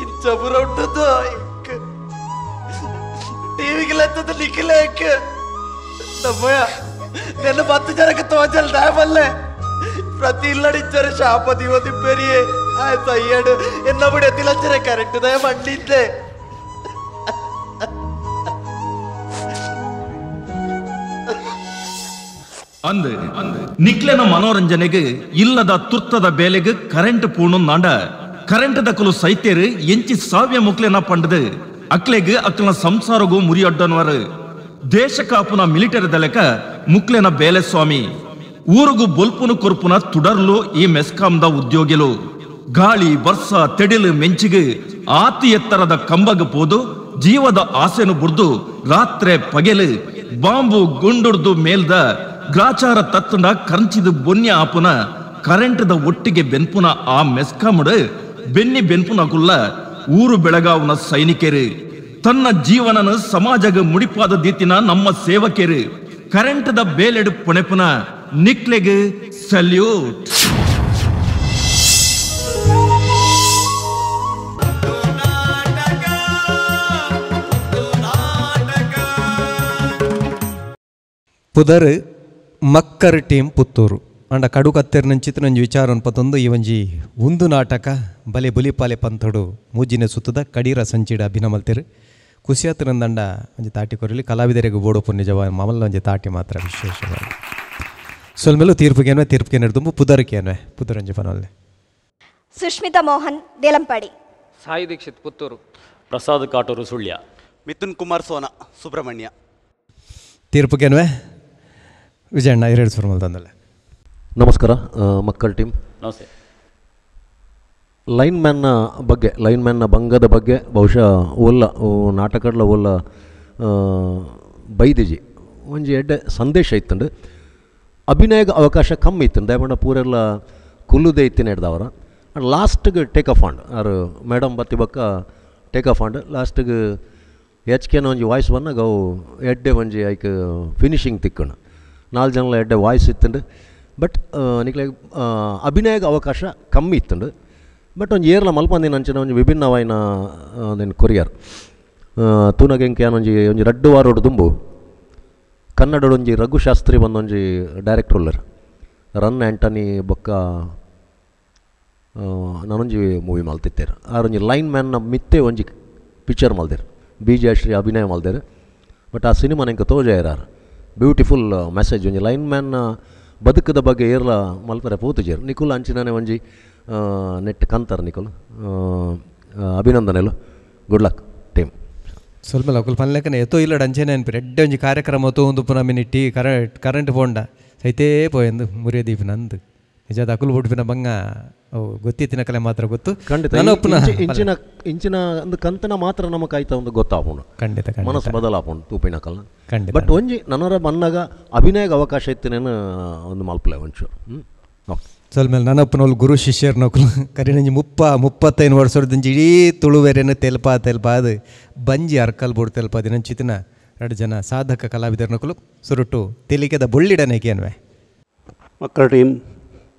ಇಂಚಬುರ ಉಂಟದ್ದು ಟಿವಿಗಿಲ್ಲತ್ತದ ನಿಖಿಲ ನಮ್ಮಯ್ಯ ನೆನ್ನ 10 ಜನಕ್ಕೆ ತೋಜಲ್ ದಾಯಬಲ್ಲೆ ಪ್ರತಿ ಇಲ್ಲಡಿಚ್ಚರೆ ಶಾಪ ದಿವತಿ ಪೆರಿಯೇ ಆಯ್ತು ಅಯ್ಯಡು ಎನ್ನ ಬಿಡಿ ಎತ್ತಿಲಚ್ಚರೆ ಕರೆಕ್ಟ್ ದಯ ಮಂಡಿದ್ದೆ ಅಂದ್ ನಿಕ್ಲೆನ ಮನೋರಂಜನೆಗೆ ಇಲ್ಲದ ತುರ್ತದ ಬೇಲೆಗೆ ಕರೆಂಟ್ ಪೂರ್ಣ ನಾಂಡ ಕರೆಂಟ್ ದಕ್ಕಲು ಸೈತ್ಯರು ಎಂಚಿ ಸಾವ್ಯ ಮುಕ್ಲೆನ ಪಂಡದು ಅಕ್ಲೆಗೆ ಅಕ್ಲನ ಸಂಸಾರಗೂ ಮುರಿಯೊಡ್ಡನವರು ದೇಶ ಕಾಪುನ ಮಿಲಿಟರಿ ದಳಕ ಮುಕ್ಲೆನ ಬೇಲೆ ಸ್ವಾಮಿ ಊರುಗು ಬೊಲ್ಪುನು ಕೊರ್ಪುನ ತುಡರ್ಲು ಈ ಮೆಸ್ಕಾಂದ ಉದ್ಯೋಗಿಲು ಗಾಳಿ ವರ್ಷ ತೆಡಿಲು ಮೆಂಚಿಗೆ ಆತಿ ಎತ್ತರದ ಕಂಬಗ ಪೋದು ಜೀವದ ಆಸೆನು ಬುರ್ದು ರಾತ್ರೆ ಪಗೆಲು ಬಾಂಬು ಗುಂಡುರ್ದು ಮೇಲ್ದ ಗ್ರಾಚಾರ ತತ್ತುಂಡ ಕರ್ಚಿದು ಬೊನ್ಯ ಆಪುನ ಕರೆಂಟ್ದ ಒಟ್ಟಿಗೆ ಬೆನ್ಪುನ ಆ ಮೆಸ್ಕಾಮುಡು ಬೆನ್ನಿ ಬೆನ್ಪುನಕುಲ್ಲ ಊರು ಬೆಳಗಾವ್ನ ಸೈನಿಕರು ತನ್ನ ಜೀವನನ ಸಮಾಜಗ ಮುಡಿಪಾದ ದೀತಿನ ನಮ್ಮ ಸೇವಕರು ಕರೆಂಟ್ದ ಬೇಲೆಡು ಪುಣೆಪುನ ನಿಕ್ಲೆಗೆ ಸಲ್ಯೂಟ್. ಪುದರ್ ಮಕ್ಕರ್ ಟೀಮ್ ಪುತ್ತೂರು ಅಂಡ ಕಡು ಕತ್ತೆರ್ನ ಚಿತ್ರನಂಜಿ ವಿಚಾರ ಅನ್ಪತ್ತೊಂದು ಈ ಒಂಜಿ ಉಂದು ನಾಟಕ ಬಲೆ ಬುಲಿಪಾಲೆ ಪಂಥಡು ಮೂಜಿನ ಸುತ್ತದ ಕಡೀರ ಸಂಚಿಡ ಅಭಿನಮಲ್ತೆರು ಖುಷಿಯಾತರಂದಂಡ ಒಂಜಿ ತಾಟಿ ಕೊರಲಿ ಕಲಾವಿದರಿಗೆ ಬೋಡೋಪು ನಿಜವ ಮಮಲ್ಲ ಒಂಜಿ ತಾಟಿ ಮಾತ್ರ ವಿಶೇಷವಾಗಿ ಸೊಲ್ಮೇಲೂ ತೀರ್ಪಿಗೆ ತುಂಬ ಪುದರ್ಕೇನ್ವೆ ಪುದರಂಜಿ ಫನಲ್ಲೆ ಸುಷ್ಮಿತಾ ಮೋಹನ್ ದೇಲಂಪಾಡಿ, ಸಾಯಿ ದೀಕ್ಷಿತ್ ಪುತ್ತೂರು, ಪ್ರಸಾದ್ ಕಾಟೂರು ಸುಳ್ಯ, ಮಿಥುನ್ ಕುಮಾರ್ ಸೋನಾ ಸುಬ್ರಹ್ಮಣ್ಯ. ತೀರ್ಪಿಗೇನ್ವೆ ವಿಜಯಣ್ಣ 2 ಸುರ್ಮಲ್ ತಂದಲ್ಲ. ನಮಸ್ಕಾರ ಮಕ್ಕಳ ಟೀಮ್. ನಮಸ್ತೆ. ಲೈನ್ ಮ್ಯಾನ್ನ ಭಂಗದ ಬಗ್ಗೆ ಬಹುಶಃ ಓಲ್ಲ ನಾಟಕಡ್ಲ ಓಲ್ಲ ಬೈದಿಜಿ ಒಂಜಿ ಎಡ್ಡೆ ಸಂದೇಶ ಇತ್ತಂಡು ಅಭಿನಯಗ ಅವಕಾಶ ಕಮ್ಮಿ ಇತ್ತು ದಯಮಾಡ ಪೂರೆಲ್ಲ ಕುಲ್ಲುದೇ ಇತ್ತಿನ ಹಿಡ್ದವರ ಲಾಸ್ಟ್ಗೆ ಟೇಕ್ ಆಫ್ ಆಂಡ್ ಆರು ಮೇಡಮ್ ಬತ್ತಿ ಬಕ್ಕ ಟೇಕ್ ಆಫ್ ಆಂಡ್ ಲಾಸ್ಟ್ಗೆ ಹೆಚ್ಕೆನ ಒಂಜಿ ವಾಯ್ಸ್ ಬಂದಾಗ ಅವು ಎಡ್ಡೆ ಒಂಜಿ ಐಕ್ ಫಿನಿಶಿಂಗ್ ತಿಕ್ಕೊಂಡು 4 ಜನ ಎಡ್ಡೆ ವಾಯ್ಸ್ ಇತ್ತಂಡು ಬಟ್ ನಿಕ್ಲೆ ಅಭಿನಯಗ ಅವಕಾಶ ಕಮ್ಮಿ ಇತ್ತಂಡು ಬಟ್ ಒಂದು ಏರ್ಲ ಮಲ್ಪಂದಿನ ಅಂಚಿನ ಒಂಜಿ ವಿಭಿನ್ನವಾಯಿನ ಒಂದಿನ ಕೊರಿಯರ್ ತೂನಗೆಂಕೆ ಒಂಜಿ ರಡ್ಡು ವಾರೋಡು ತುಂಬು ಕನ್ನಡದ ಒಂಜಿ ರಘುಶಾಸ್ತ್ರಿ ಬಂದೊಂಜಿ ಡೈರೆಕ್ಟರ್ ಉಳ್ಳರ್ ರನ್ ಆ್ಯಂಟನಿ ಬೊಕ್ಕ ನಾನೊಂಜಿ ಮೂವಿ ಮಲ್ತಿತ್ತೇರು ಆರೊಂಜಿ ಲೈನ್ ಮ್ಯಾನ್ನ ಮಿತ್ತೆ ಒಂಜಿ ಪಿಕ್ಚರ್ ಮಲ್ದೇರು BJ ಅಭಿನಯ ಮಲ್ದೇರು ಬಟ್ ಆ ಸಿನಿಮಾ ನಂಗೆ ತೋಜಾರು ಬ್ಯೂಟಿಫುಲ್ ಮೆಸೇಜ್ ಒಂಜಿ ಲೈನ್ ಮ್ಯಾನ್ನ ಬದುಕದ ಬಗ್ಗೆ ಏರ್ಲ ಮಲ್ಪರೆ ಪೂತುಜೇರು ನಿಕುಲ್ ಅಂಚಿನಾನೆ ಒಂಜಿ ನೆಟ್ ಕಂತಾರೆ ನಿಕುಲ್ ಅಭಿನಂದನೆಲು ಗುಡ್ ಲಕ್ ಟೀಮ್. ಸ್ವಲ್ಪ ಲೋಕಲ್ ಪನ್ಲೆಕ್ಕನೆ ಎತ್ತೋ ಇಲ್ಲ ಅಂಚೆನೆ ಅನ್ಪಿರಿ ಎಡ್ಡೆ ಒಂಜಿ ಕಾರ್ಯಕ್ರಮ ತೋಂದು ಪುನಃ ಮಿನಿಟ್ಟಿ ಕರೆಂಟ್ ಪೋಂಡ ಸೈತೇ ಪೋಯಂದು ಮುರಿಯದೀಪ ನಂದು ನಿಜ ಅಕುಲು ಬಿಟ್ಪಿನ ಬಂಗ ಅವು ಗೊತ್ತಿತ್ತಿನ ಕಲೆ ಮಾತ್ರ ಗೊತ್ತು. ಖಂಡಿತ ಇಂಚಿನ ಒಂದು ಕಂತನ ಮಾತ್ರ ನಮಗೆ ಆಯ್ತಾ ಒಂದು ಗೊತ್ತಾಪುಂಡು ಖಂಡಿತ ಮನಸ್ಸು ಬದಲಾಪುಂಡು ತೂಪಿನ ಕಲ್ಲ ಖಂಡಿತ. ಬಟ್ ಒಂಜಿ ನನ್ನರ ಬನ್ನಾಗ ಅಭಿನಯಗ ಅವಕಾಶ ಇತ್ತೇನೇನು ಒಂದು ಮಲ್ಪಲೆ ಒಂಚೂರು ಓಕೆ ಸ್ವಲ್ಪ ಮೇಲೆ ನನ್ನಪ್ಪನವ್ರು ಗುರು ಶಿಷ್ಯರು ನಕಲು ಕರಿನಂಜಿ 35 ವರ್ಷದಿಂದ ಇಡೀ ತುಳುವೆರೆನು ತೆಲ್ಪ ಅದು ಬಂಜಿ ಅರ್ಕಲ್ ಬೋಡ್ ತೆಲ್ಪ ದಿನಂಚಿತಿನ 2 ಜನ ಸಾಧಕ ಕಲಾವಿದರು ನಕಲು ಸುರುಟು ತೆಲಿಕೆದ ಬೊಳ್ಳಿಡನೇಕೇನ್ವೆ. ಮಕ್ಕಳ ಟೀಮ್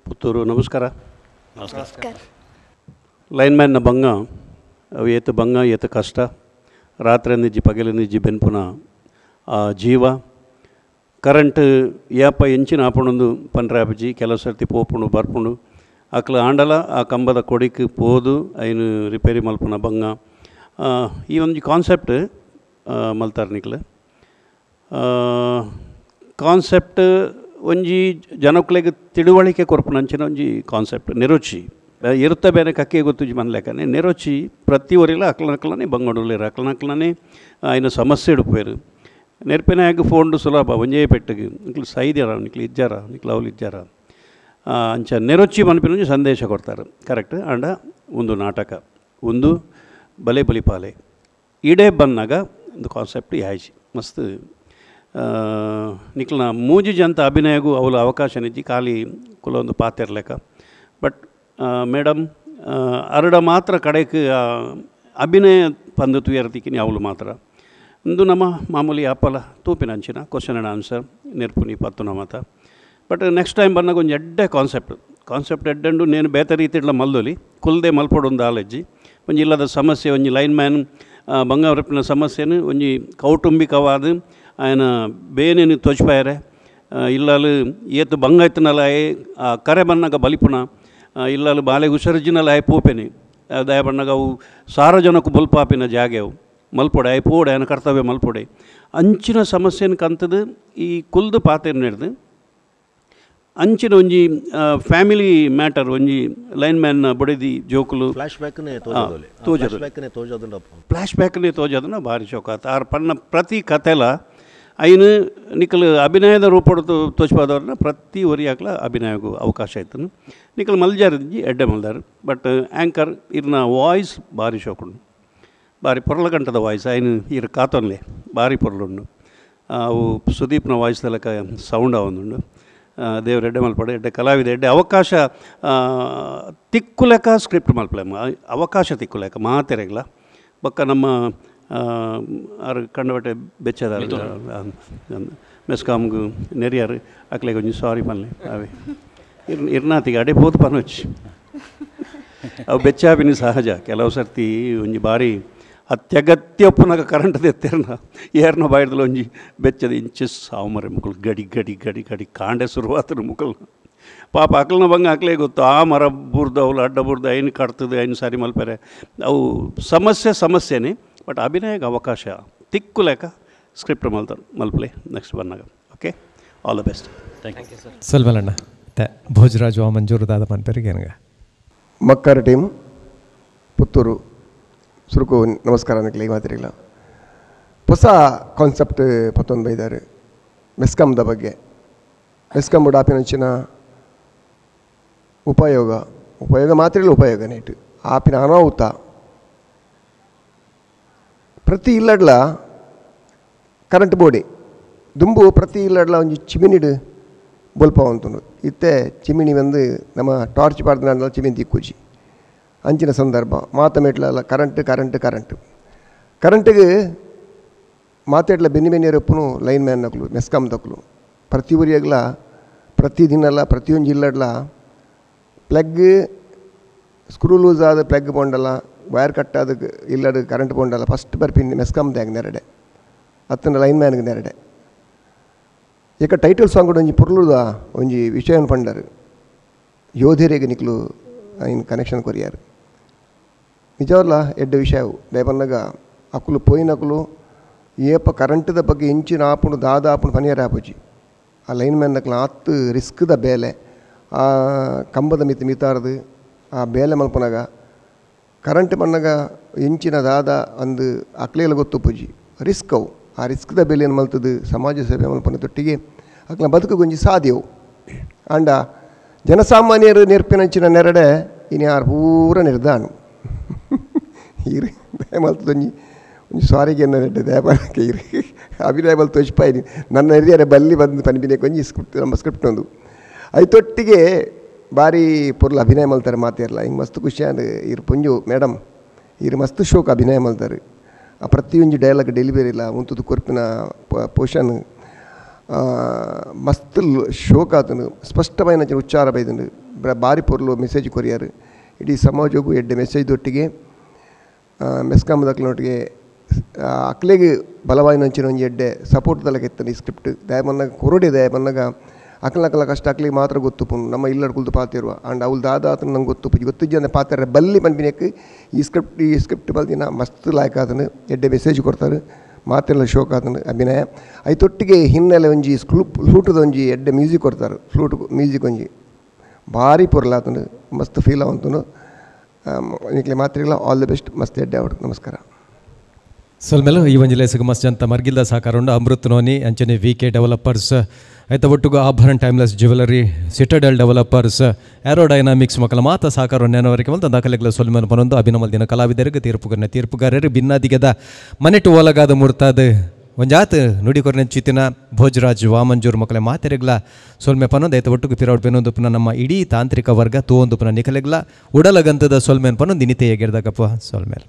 ಪುತ್ತೂರು ನಮಸ್ಕಾರ. ನಮಸ್ಕಾರ. ಲೈನ್ ಮ್ಯಾನ್ನ ಬಂಗ ಅವು ಏತು ಬಂಗ ಏತು ಕಷ್ಟ ರಾತ್ರಿ ನಿಜ್ಜಿ ಪಗಲು ನಿಜ್ಜಿ ಬೆನ್ಪುನ ಆ ಜೀವ ಕರೆಂಟ್ ಯಾಪ ಎಂಚಿನ ಆಪುಣೊಂದು ಪನ್ರಾಪಜಿ ಕೆಲವು ಸರ್ತಿ ಪೋಪುಂಡು ಬರ್ಪುಂಡು ಅಕ್ಲ ಆಂಡಲ ಆ ಕಂಬದ ಕೊಡಿಕ್ ಪೋದು ಐನು ರಿಪೇರಿ ಮಲ್ಪುನ ಬಂಗ ಈ ಒಂದು ಕಾನ್ಸೆಪ್ಟ್ ಮಲ್ತಾರೆ ನಿಕ್ಲ ಕಾನ್ಸೆಪ್ಟ್ ಒಂಜಿ ಜನಕ್ಲೆಗೆ ತಿಳುವಳಿಕೆ ಕೊರ್ಪುನಂಚಿನ ಒಂಜಿ ಕಾನ್ಸೆಪ್ಟ್ ನೆರೋಚಿ ಇರುತ್ತ ಬೇರೆ ಕಕ್ಕೆ ಗೊತ್ತುಜಿ ಮನ್ಲೆಕ್ಕನೆ ನೆರೋಚಿ ಪ್ರತಿ ಒರಿಲ ಅಕ್ಲನಕ್ಲನೇ ಬಂಗೊಂಡುಲ್ಲೇರು ಅಕ್ಲನಕ್ಲನೇ ಆಯ್ನ ಸಮಸ್ಯೆ ಇಡುಪೇರು ನೆರ್ಪಿನಾಗ ಫೋಂಡು ಸುಲಭ ಒಂಜೇ ಪೆಟ್ಟಿಗೆ ನಿಕ್ಲು ಸೈದ್ಯಾರ ನಿಕ್ಲು ಇಜ್ಜಾರ ನಿಕ್ಲು ಅವ್ಲು ಇಜ್ಜಾರ ಅಂಚ ನೆರೊಚ್ಚಿ ಮನ್ಪಿನ ಸಂದೇಶ ಕೊಡ್ತಾರೆ ಕರೆಕ್ಟ್ ಆಂಡ ಒಂದು ನಾಟಕ ಒಂದು ಬಲೆ ಬಲಿಪಾಲೆ ಇಡೇ ಬಂದಾಗ ಒಂದು ಕಾನ್ಸೆಪ್ಟ್ ಯಾಯ್ಚಿ ಮಸ್ತ್ ನಿಕ್ಲನ ಮೂಜಿ ಜಂತ ಅಭಿನಯಗೂ ಅವಳು ಅವಕಾಶ ನಿಜ್ಜಿ ಖಾಲಿ ಕುಲೊಂದು ಪಾತಿರ್ಲೆಕ್ಕ ಬಟ್ ಮೇಡಮ್ ಅರಡ ಮಾತ್ರ ಕಡೆಗೆ ಅಭಿನಯ ಪಂದು ತುಯರ್ತಿಕಿನಿ ಅವಳು ಮಾತ್ರ ಒಂದು ನಮ್ಮ ಮಾಮೂಲಿ ಆಪಲ ತೂಪಿನ ಅಂಚಿನ ಕ್ವಶನ್ ಆ್ಯಂಡ್ ಆನ್ಸರ್ ನೆರ್ಪುನಿ ಪತ್ತು ನಮತ ಬಟ್ ನೆಕ್ಸ್ಟ್ ಟೈಮ್ ಬಂದಾಗ ಒಂದು ಎಡ್ಡೆ ಕಾನ್ಸೆಪ್ಟ್ ಎಡ್ಡೆಂಡು ನೇನು ಬೇತೆ ರೀತಿಡ್ಲ ಮಲ್ದೊಲಿ ಕುಲ್ದೆ ಮಲ್ಪಡೊಂದು ಆಲೆಜ್ಜಿ ಒಂಜಿ ಇಲ್ಲದ ಸಮಸ್ಯೆ ಒಂಜಿ ಲೈನ್ ಮ್ಯಾನ್ ಬಂಗಾರಪ್ಪಿನ ಸಮಸ್ಯೆನು ಒಂಜಿ ಕೌಟುಂಬಿಕವಾದ ಆಯನ ಬೇನೇನು ತೋಚ್ಪಾಯರೆ ಇಲ್ಲಾಲು ಏತು ಬಂಗ ಇತ್ತನಲ್ಲ ಕರೆ ಬನ್ನಾಗ ಬಲಿಪುನ ಇಲ್ಲಾಲು ಬಾಲೆ ಉಸರ್ಜಿನಲ್ಲ ಆಯ್ ಪೋಪೆನಿ ದಯ ಬಣ್ಣಾಗ ಅವು ಸಾರ್ವಜನಿಕ ಬಲ್ಪಾಪಿನ ಜಾಗೆ ಅವು ಮಲ್ಪೊಡೆ ಆಯ್ ಪೋಡೆ ಆಯನ ಕರ್ತವ್ಯ ಮಲ್ಪೊಡೆ ಅಂಚಿನ ಸಮಸ್ಯೆನ ಕಂತದು ಈ ಕುಲ್ದು ಪಾತೆರ್ ನಡೆದು ಅಂಚಿನ ಒಂಜಿ ಫ್ಯಾಮಿಲಿ ಮ್ಯಾಟರ್ ಒಂಜಿ ಲೈನ್ ಮ್ಯಾನ್ ಬೊಡೆದಿ ಜೋಕುಲು ಫ್ಲಾಶ್ ಬ್ಯಾಕ್ನೇ ತೋಜೋದನ್ನ ಭಾರಿ ಶೋಕಾತ ಆರು ಪನ್ನ ಪ್ರತಿ ಕಥೆಲ ಐನು ನಿಖಲ್ ಅಭಿನಯದ ರೂಪಡು ತೋಚ್ಪಾದವ್ರನ್ನ ಪ್ರತಿ ಒರಿಯಾಕ್ಲ ಅಭಿನಯಗೂ ಅವಕಾಶ ಆಯ್ತು ನಿಖಲ್ ಮಲ್ಜಾರದಿ ಎಡ್ಡೆ ಮಲ್ದಾರು ಬಟ್ ಆ್ಯಂಕರ್ ಇರ್ನ ವಾಯ್ಸ್ ಭಾರಿ ಶೋಕುಂಡು ಭಾರಿ ಪೊರ್ಲಗಂಟದ ವಾಯ್ಸ್ ಐನು ಇರ್ ಕಾತೊನ್ಲೆ ಭಾರಿ ಪೊರ್ಲುಂಡು ಅವು ಸುದೀಪ್ನ ವಾಯ್ಸ್ ತಲಕ ಸೌಂಡ್ ಅವೊಂದುಂಡು ದೇವ್ರ ಎಡ್ಡೆ ಮಲ್ಪಡೆ ಎಡ್ಡೆ ಕಲಾವಿದ ಎಡ್ಡೆ ಅವಕಾಶ ತಿಕ್ಕುಲೆಕ ಸ್ಕ್ರಿಪ್ಟ್ ಮಲ್ಪಲೆ ಅವಕಾಶ ತಿಕ್ಕುಲೆಕ ಮಾತೆರೆಗ್ಲ ಬೊಕ್ಕ ನಮ್ಮ ಅವ್ರು ಕಂಡುಬಟ್ಟೆ ಬೆಚ್ಚದ ಮೆಸ್ಕಾಮ್ಗೂ ನೆರಿಯಾರು ಅಕ್ಲೆ ಕೊಂಚ ಸಾರಿ ಪನ್ಲೆ ಅವೇ ಇರ್ನಾತಿಗೆ ಅಡೆ ಬೋದು ಪನೊಚ್ಚಿ ಅವು ಬೆಚ್ಚಾಪಿನ ಸಹಜ ಕೆಲವು ಸರ್ತಿ ಒಂಜಿ ಬಾರಿ ಅತ್ಯಗತ್ಯ ಒಪ್ಪುನಾಗ ಕರೆಂಟ್ ತೆತ್ತೇರ್ನ ಏರ್ನ ಬಾಯ್ದಲ್ಲ ಒಂಜಿ ಬೆಚ್ಚದ ಇಂಚು ಸಾವುಮರೆ ಮುಕ್ಕಳು ಗಡಿ ಗಡಿ ಗಡಿ ಗಡಿ ಕಾಂಡೆ ಶುರುವಾತರು ಮುಕ್ಕಳು ಪಾಪ ಅಕ್ಲನ ಬಂಗ ಅಕ್ಲೇ ಗೊತ್ತು ಆ ಮರ ಬುರ್ದು ಅವಳು ಅಡ್ಡ ಬುರ್ದು ಐನು ಕಟ್ತದೆ ಐನು ಸಾರಿ ಮಲ್ಪರೆ ಅವು ಸಮಸ್ಯೆನೇ ಬಟ್ ಅಭಿನಯಕ್ಕೆ ಅವಕಾಶ ತಿಕ್ಕು ಲೆಕ್ಕ ಸ್ಕ್ರಿಪ್ಟ್ ಮಲ್ಪಲೆ ನೆಕ್ಸ್ಟ್ ಬಂದಾಗ okay all the best thank you sir ಸಲ್ಮಲಣ್ಣ ಭೋಜರಾಜ್ ಮಂಜೂರು ದಾದ ಮನ್ಪೇರಿಗೆ ಏನಗ ಮಕ್ಕರ ಟೀಮ್ ಪುತ್ತೂರು ಸುರುಕು ನಮಸ್ಕಾರ ನಿಕ್ಲಿ ಮಾತಿರಿಲ್ಲ ಹೊಸ ಕಾನ್ಸೆಪ್ಟ್ ಪತ್ತೊಂದು ಬೈದಾರೆ ಮೆಸ್ಕಾಮ್ದ ಬಗ್ಗೆ ಮೆಸ್ಕಾಮ್ ಆಪಿನಂಚಿನ ಉಪಯೋಗ ಮಾತ್ರ ಉಪಯೋಗ ನೈಟ್ ಆಪಿನ ಅನಾಹುತ ಪ್ರತಿ ಇಲ್ಲಡ್ಲ ಕರೆಂಟ್ ಬೋರ್ಡಿ ದುಂಬು ಪ್ರತಿ ಇಲ್ಲಡ್ಲ ಒಂಜಿ ಚಿಮಿನಿಡು ಬೊಲ್ಪ ಅಂತುಂಡು ಇತ್ತೆ ಚಿಮಿನಿ ಬಂದು ನಮ್ಮ ಟಾರ್ಚ್ ಪಾಡ್ದ ಚಿಮಿನಿ ತಿಕ್ಕುಜಿ ಅಂಚಿನ ಸಂದರ್ಭ ಮಾತಮೇಟ್ಲ ಕರೆಂಟಿಗೆ ಮಾತಾಡ್ಲ ಬೆನ್ನಿಯರು ಒಪ್ಪನು ಲೈನ್ ಮ್ಯಾನ್ ನಕಲು ಮೆಸ್ಕಾಮ್ ತಕ್ಕಲು ಪ್ರತಿ ಊರಿಯಾಗಲ ಪ್ರತಿ ದಿನಲ್ಲ ಪ್ರತಿಯೊಂದು ಜಿಲ್ಲಡ್ಲ ಪ್ಲಗ್ ಸ್ಕ್ರೂ ಲೂಸ್ ಆದ ಪ್ಲಗ್ ಪೊಂಡಲ್ಲ ವೈರ್ ಕಟ್ ಆದ ಇಲ್ಲದ ಕರೆಂಟ್ ಪೊಂಡಲ್ಲ ಫಸ್ಟ್ ಬರ್ಪಿನ್ ಮೆಸ್ಕಾಮ್ದಾಗ ನೆರಡೆ ಅತ್ತನ ಲೈನ್ ಮ್ಯಾನ್ಗೆ ನೆರಡೆ ಈಗ ಟೈಟಲ್ ಸಾಂಗ್ ಒಂಜಿ ಪುರ್ಲುದ ಒಂಜಿ ವಿಷಯನ ಪಂಡರು ಯೋಧರಿಗೆ ನಿಕ್ಲು ಐನ್ ಕನೆಕ್ಷನ್ ಕೊರಿಯಾರು ನಿಜವಲ್ಲ ಎಡ್ಡ ವಿಷಯವು ದಯಪನ್ನಾಗ ಅಕ್ಕಲು ಪೋಯಿನಕ್ಕಲು ಏಪ ಕರೆಂಟ್ದ ಬಗ್ಗೆ ಇಂಚಿನ ಆಪುಂಡು ದಾದ ಆಪುಂಡು ಪನಿಯರ ಆಪುಜಿ ಆ ಲೈನ್ ಮ್ಯಾನ್ ನಕ್ಲ ಆತ್ತು ರಿಸ್ಕ್ದ ಬೇಲೆ ಆ ಕಂಬದ ಮಿತಾರದು ಆ ಬೇಲೆ ಮಲ್ಪನಾಗ ಕರೆಂಟ್ ಪನ್ನಾಗ ಇಂಚಿನ ದಾದ ಅಂದು ಅಕ್ಲೆಲ್ಲ ಗೊತ್ತು ಪೂಜಿ ರಿಸ್ಕ್ ಅವು ಆ ರಿಸ್ಕ್ದ ಬೆಲೆಯನ್ನು ಮಲ್ತದು ಸಮಾಜ ಸೇವೆ ಮಲ್ಪನ ತೊಟ್ಟಿಗೆ ಅಕ್ಲ ಬದುಕು ಗೊಂಜಿ ಸಾಧ್ಯವು ಅಂಡ ಜನಸಾಮಾನ್ಯರು ನೆರ್ಪಿನಂಚಿನ ನೆರಡೆ ಇನ್ನು ಯಾರು ಪೂರ ನಿರ್ದಾಣು ಇರು ದಯ ಮಲ್ತದೊಂಜಿ ಒಂಜಿ ಸಾರಿಗೆ ನೆರಡೆ ದಯಪಾಲಕ್ಕೆ ಇರು ಅಭಿನಯ ಮಲ್ತು ತೋಚ್ಪಾಯಿನಿ ನನ್ನ ಹಿರಿಯರ ಬಲ್ಲಿ ಬಂದು ಪನಿಪಿನೇ ಕೊಂಜಿ ಸ್ಕ್ರಿಪ್ಟ್ ನಮ್ಮ ಸ್ಕ್ರಿಪ್ಟ್ ಒಂದು ಐತೊಟ್ಟಿಗೆ ಭಾರಿ ಪೊರ್ಲು ಅಭಿನಯ ಮಲ್ತಾರೆ ಮಾತಿರಲ್ಲ ಹಿಂಗೆ ಮಸ್ತ್ ಖುಷಿ ಅಂದು ಇರು ಪುಂಜು ಮೇಡಮ್ ಇರು ಮಸ್ತ್ ಶೋಕ್ ಅಭಿನಯ ಮಲ್ತಾರೆ ಆ ಪ್ರತಿಯೊಂದು ಡೈಲಾಗ್ ಡೆಲಿವರಿ ಇಲ್ಲ ಮುಂತದು ಕೊರ್ಪಿನ ಪೋಷನ್ ಮಸ್ತ್ ಶೋಕ್ ಆತನು ಸ್ಪಷ್ಟమైన ಉಚ್ಚಾರ ಬೈದನು ಭಾರಿ ಪೊರ್ಲು ಮೆಸೇಜ್ ಕೊರಿಯಾರು ಇಡೀ ಸಮಾಜಕ್ಕೂ ಎಡ್ಡೆ ಮೆಸೇಜ್ ದೊಟ್ಟಿಗೆ ಮೆಸ್ಕಾಮದಕ್ಲೊಟ್ಟಿಗೆ ಅಕ್ಲೆಗೆ ಬಲವಾಯಿನ ಅಂಚಿನ ಒಂಜಿ ಎಡ್ಡೆ ಸಪೋರ್ಟ್ ತಲಕ ಎತ್ತನ ಈ ಸ್ಕ್ರಿಪ್ಟ್ ದಯಮನ್ನಾಗ ಕೊರಡೆ ದಯಮನ್ನಾಗ ಅಕ್ಲಕ್ಕಲ ಕಷ್ಟ ಅಕ್ಲಿಗೆ ಮಾತ್ರ ಗೊತ್ತುಪುನು ನಮ್ಮ ಇಲ್ಲಡ್ಕುಲ್ದು ಪಾತಿರುವ ಆಂಡ್ ಅವಳು ದಾದ ಆತನ ನಂಗೆ ಗೊತ್ತುಪುಜಿ ಗೊತ್ತಿಜ್ಜ ಪಾತ್ರ ಬಲ್ಲಿ ಪನ್ಪಿನಕ್ಕೆ ಈ ಸ್ಕ್ರಿಪ್ಟ್ ಬಲ್ದಿನ ಮಸ್ತ್ ಲಾಯ್ಕ್ ಆತನು ಎಡ್ಡೆ ಮೆಸೇಜ್ ಕೊಡ್ತಾರೆ ಮಾತೆಲ್ಲ ಶೋಕ್ ಆತನು ಅಭಿನಯ ಐತೊಟ್ಟಿಗೆ ಹಿನ್ನೆಲೆ ಒಂಜಿ ಫ್ಲೂಟದ ಒಂಜಿ ಎಡ್ಡೆ ಮ್ಯೂಸಿಕ್ ಕೊಡ್ತಾರೆ ಫ್ಲೂಟ್ ಮ್ಯೂಸಿಕ್ ಒಂಜಿ ಭಾರಿ ಪೊರ್ಲ ಆತನು ಮಸ್ತ್ ಫೀಲ್ ಅವಂತನು ನಿಕ್ಲೆ ಮಾತ್ರಿಲ್ಲ ಆಲ್ ದಿ ಬೆಸ್ಟ್ ಮಸ್ತ್ ಎಡ್ಡೆ ಅವಡು ನಮಸ್ಕಾರ ಸಲ್ಮೇಲೆ ಈ ಒಂಜಿ ಲೇಸಿಗೆ ಮಸ್ತ್ ಅಂತ ಮರ್ಗಿಲ್ದ ಸಾಕಾರ ಉಂಡು ಅಮೃತ್ ನೋನಿ ಅಂಚನೆ VK ಡೆವಲಪರ್ಸ್ ಐತ ಒಟ್ಟುಗು ಆಭರಣ ಟೈಮ್ಲೆಸ್ ಜ್ಯುವೆಲರಿ ಸಿಟಡೆಲ್ ಡೆವಲಪರ್ಸ್ ಏರೋಡೈನಾಮಿಕ್ಸ್ ಮಕ್ಕಳ ಮಾತ ಸಾಕಾರ ನೆನವರಿಗೆ ಮಲ್ತ ದಾಖಲೆಗಳ ಸೊಲ್ಮೇಲೆ ಪನೊಂದು ಅಭಿನಮಲ್ ದಿನ ಕಲಾವಿದರಿಗೆ ತೀರ್ಪುಗಾರರು ಭಿನ್ನಾದಿಗೆದ ಮನೆಟು ಒಲಗಾದ ಮುರ್ತಾದ ಒಂಜಾತ್ ನುಡಿಕೊರ್ನೆ ಚಿತಿನ ಭೋಜರಾಜ್ ವಾಮಂಜೂರ್ ಮಕ್ಕಳ ಮಾತೆರೆಗ್ಲ ಸೊಲ್ಮೆ ಪನೊಂದು ಐತ ಒಟ್ಟುಗು ಪಿರೌಡ್ ಪೆನೊಂದು ಪುನ ನಮ್ಮ ಇಡೀ ತಾಂತ್ರಿಕ ವರ್ಗ ತೂವೊಂದು ಪುನ ನಿಖಲೆಗ್ಲ ಉಡಲಗಂತದ ಸೊಲ್ಮೇನ್ ಪನೊಂದು ನಿನಿತೆಯಗಿರ್ದಾಗಪ್ಪ ಸೊಲ್ಮೇಲೆ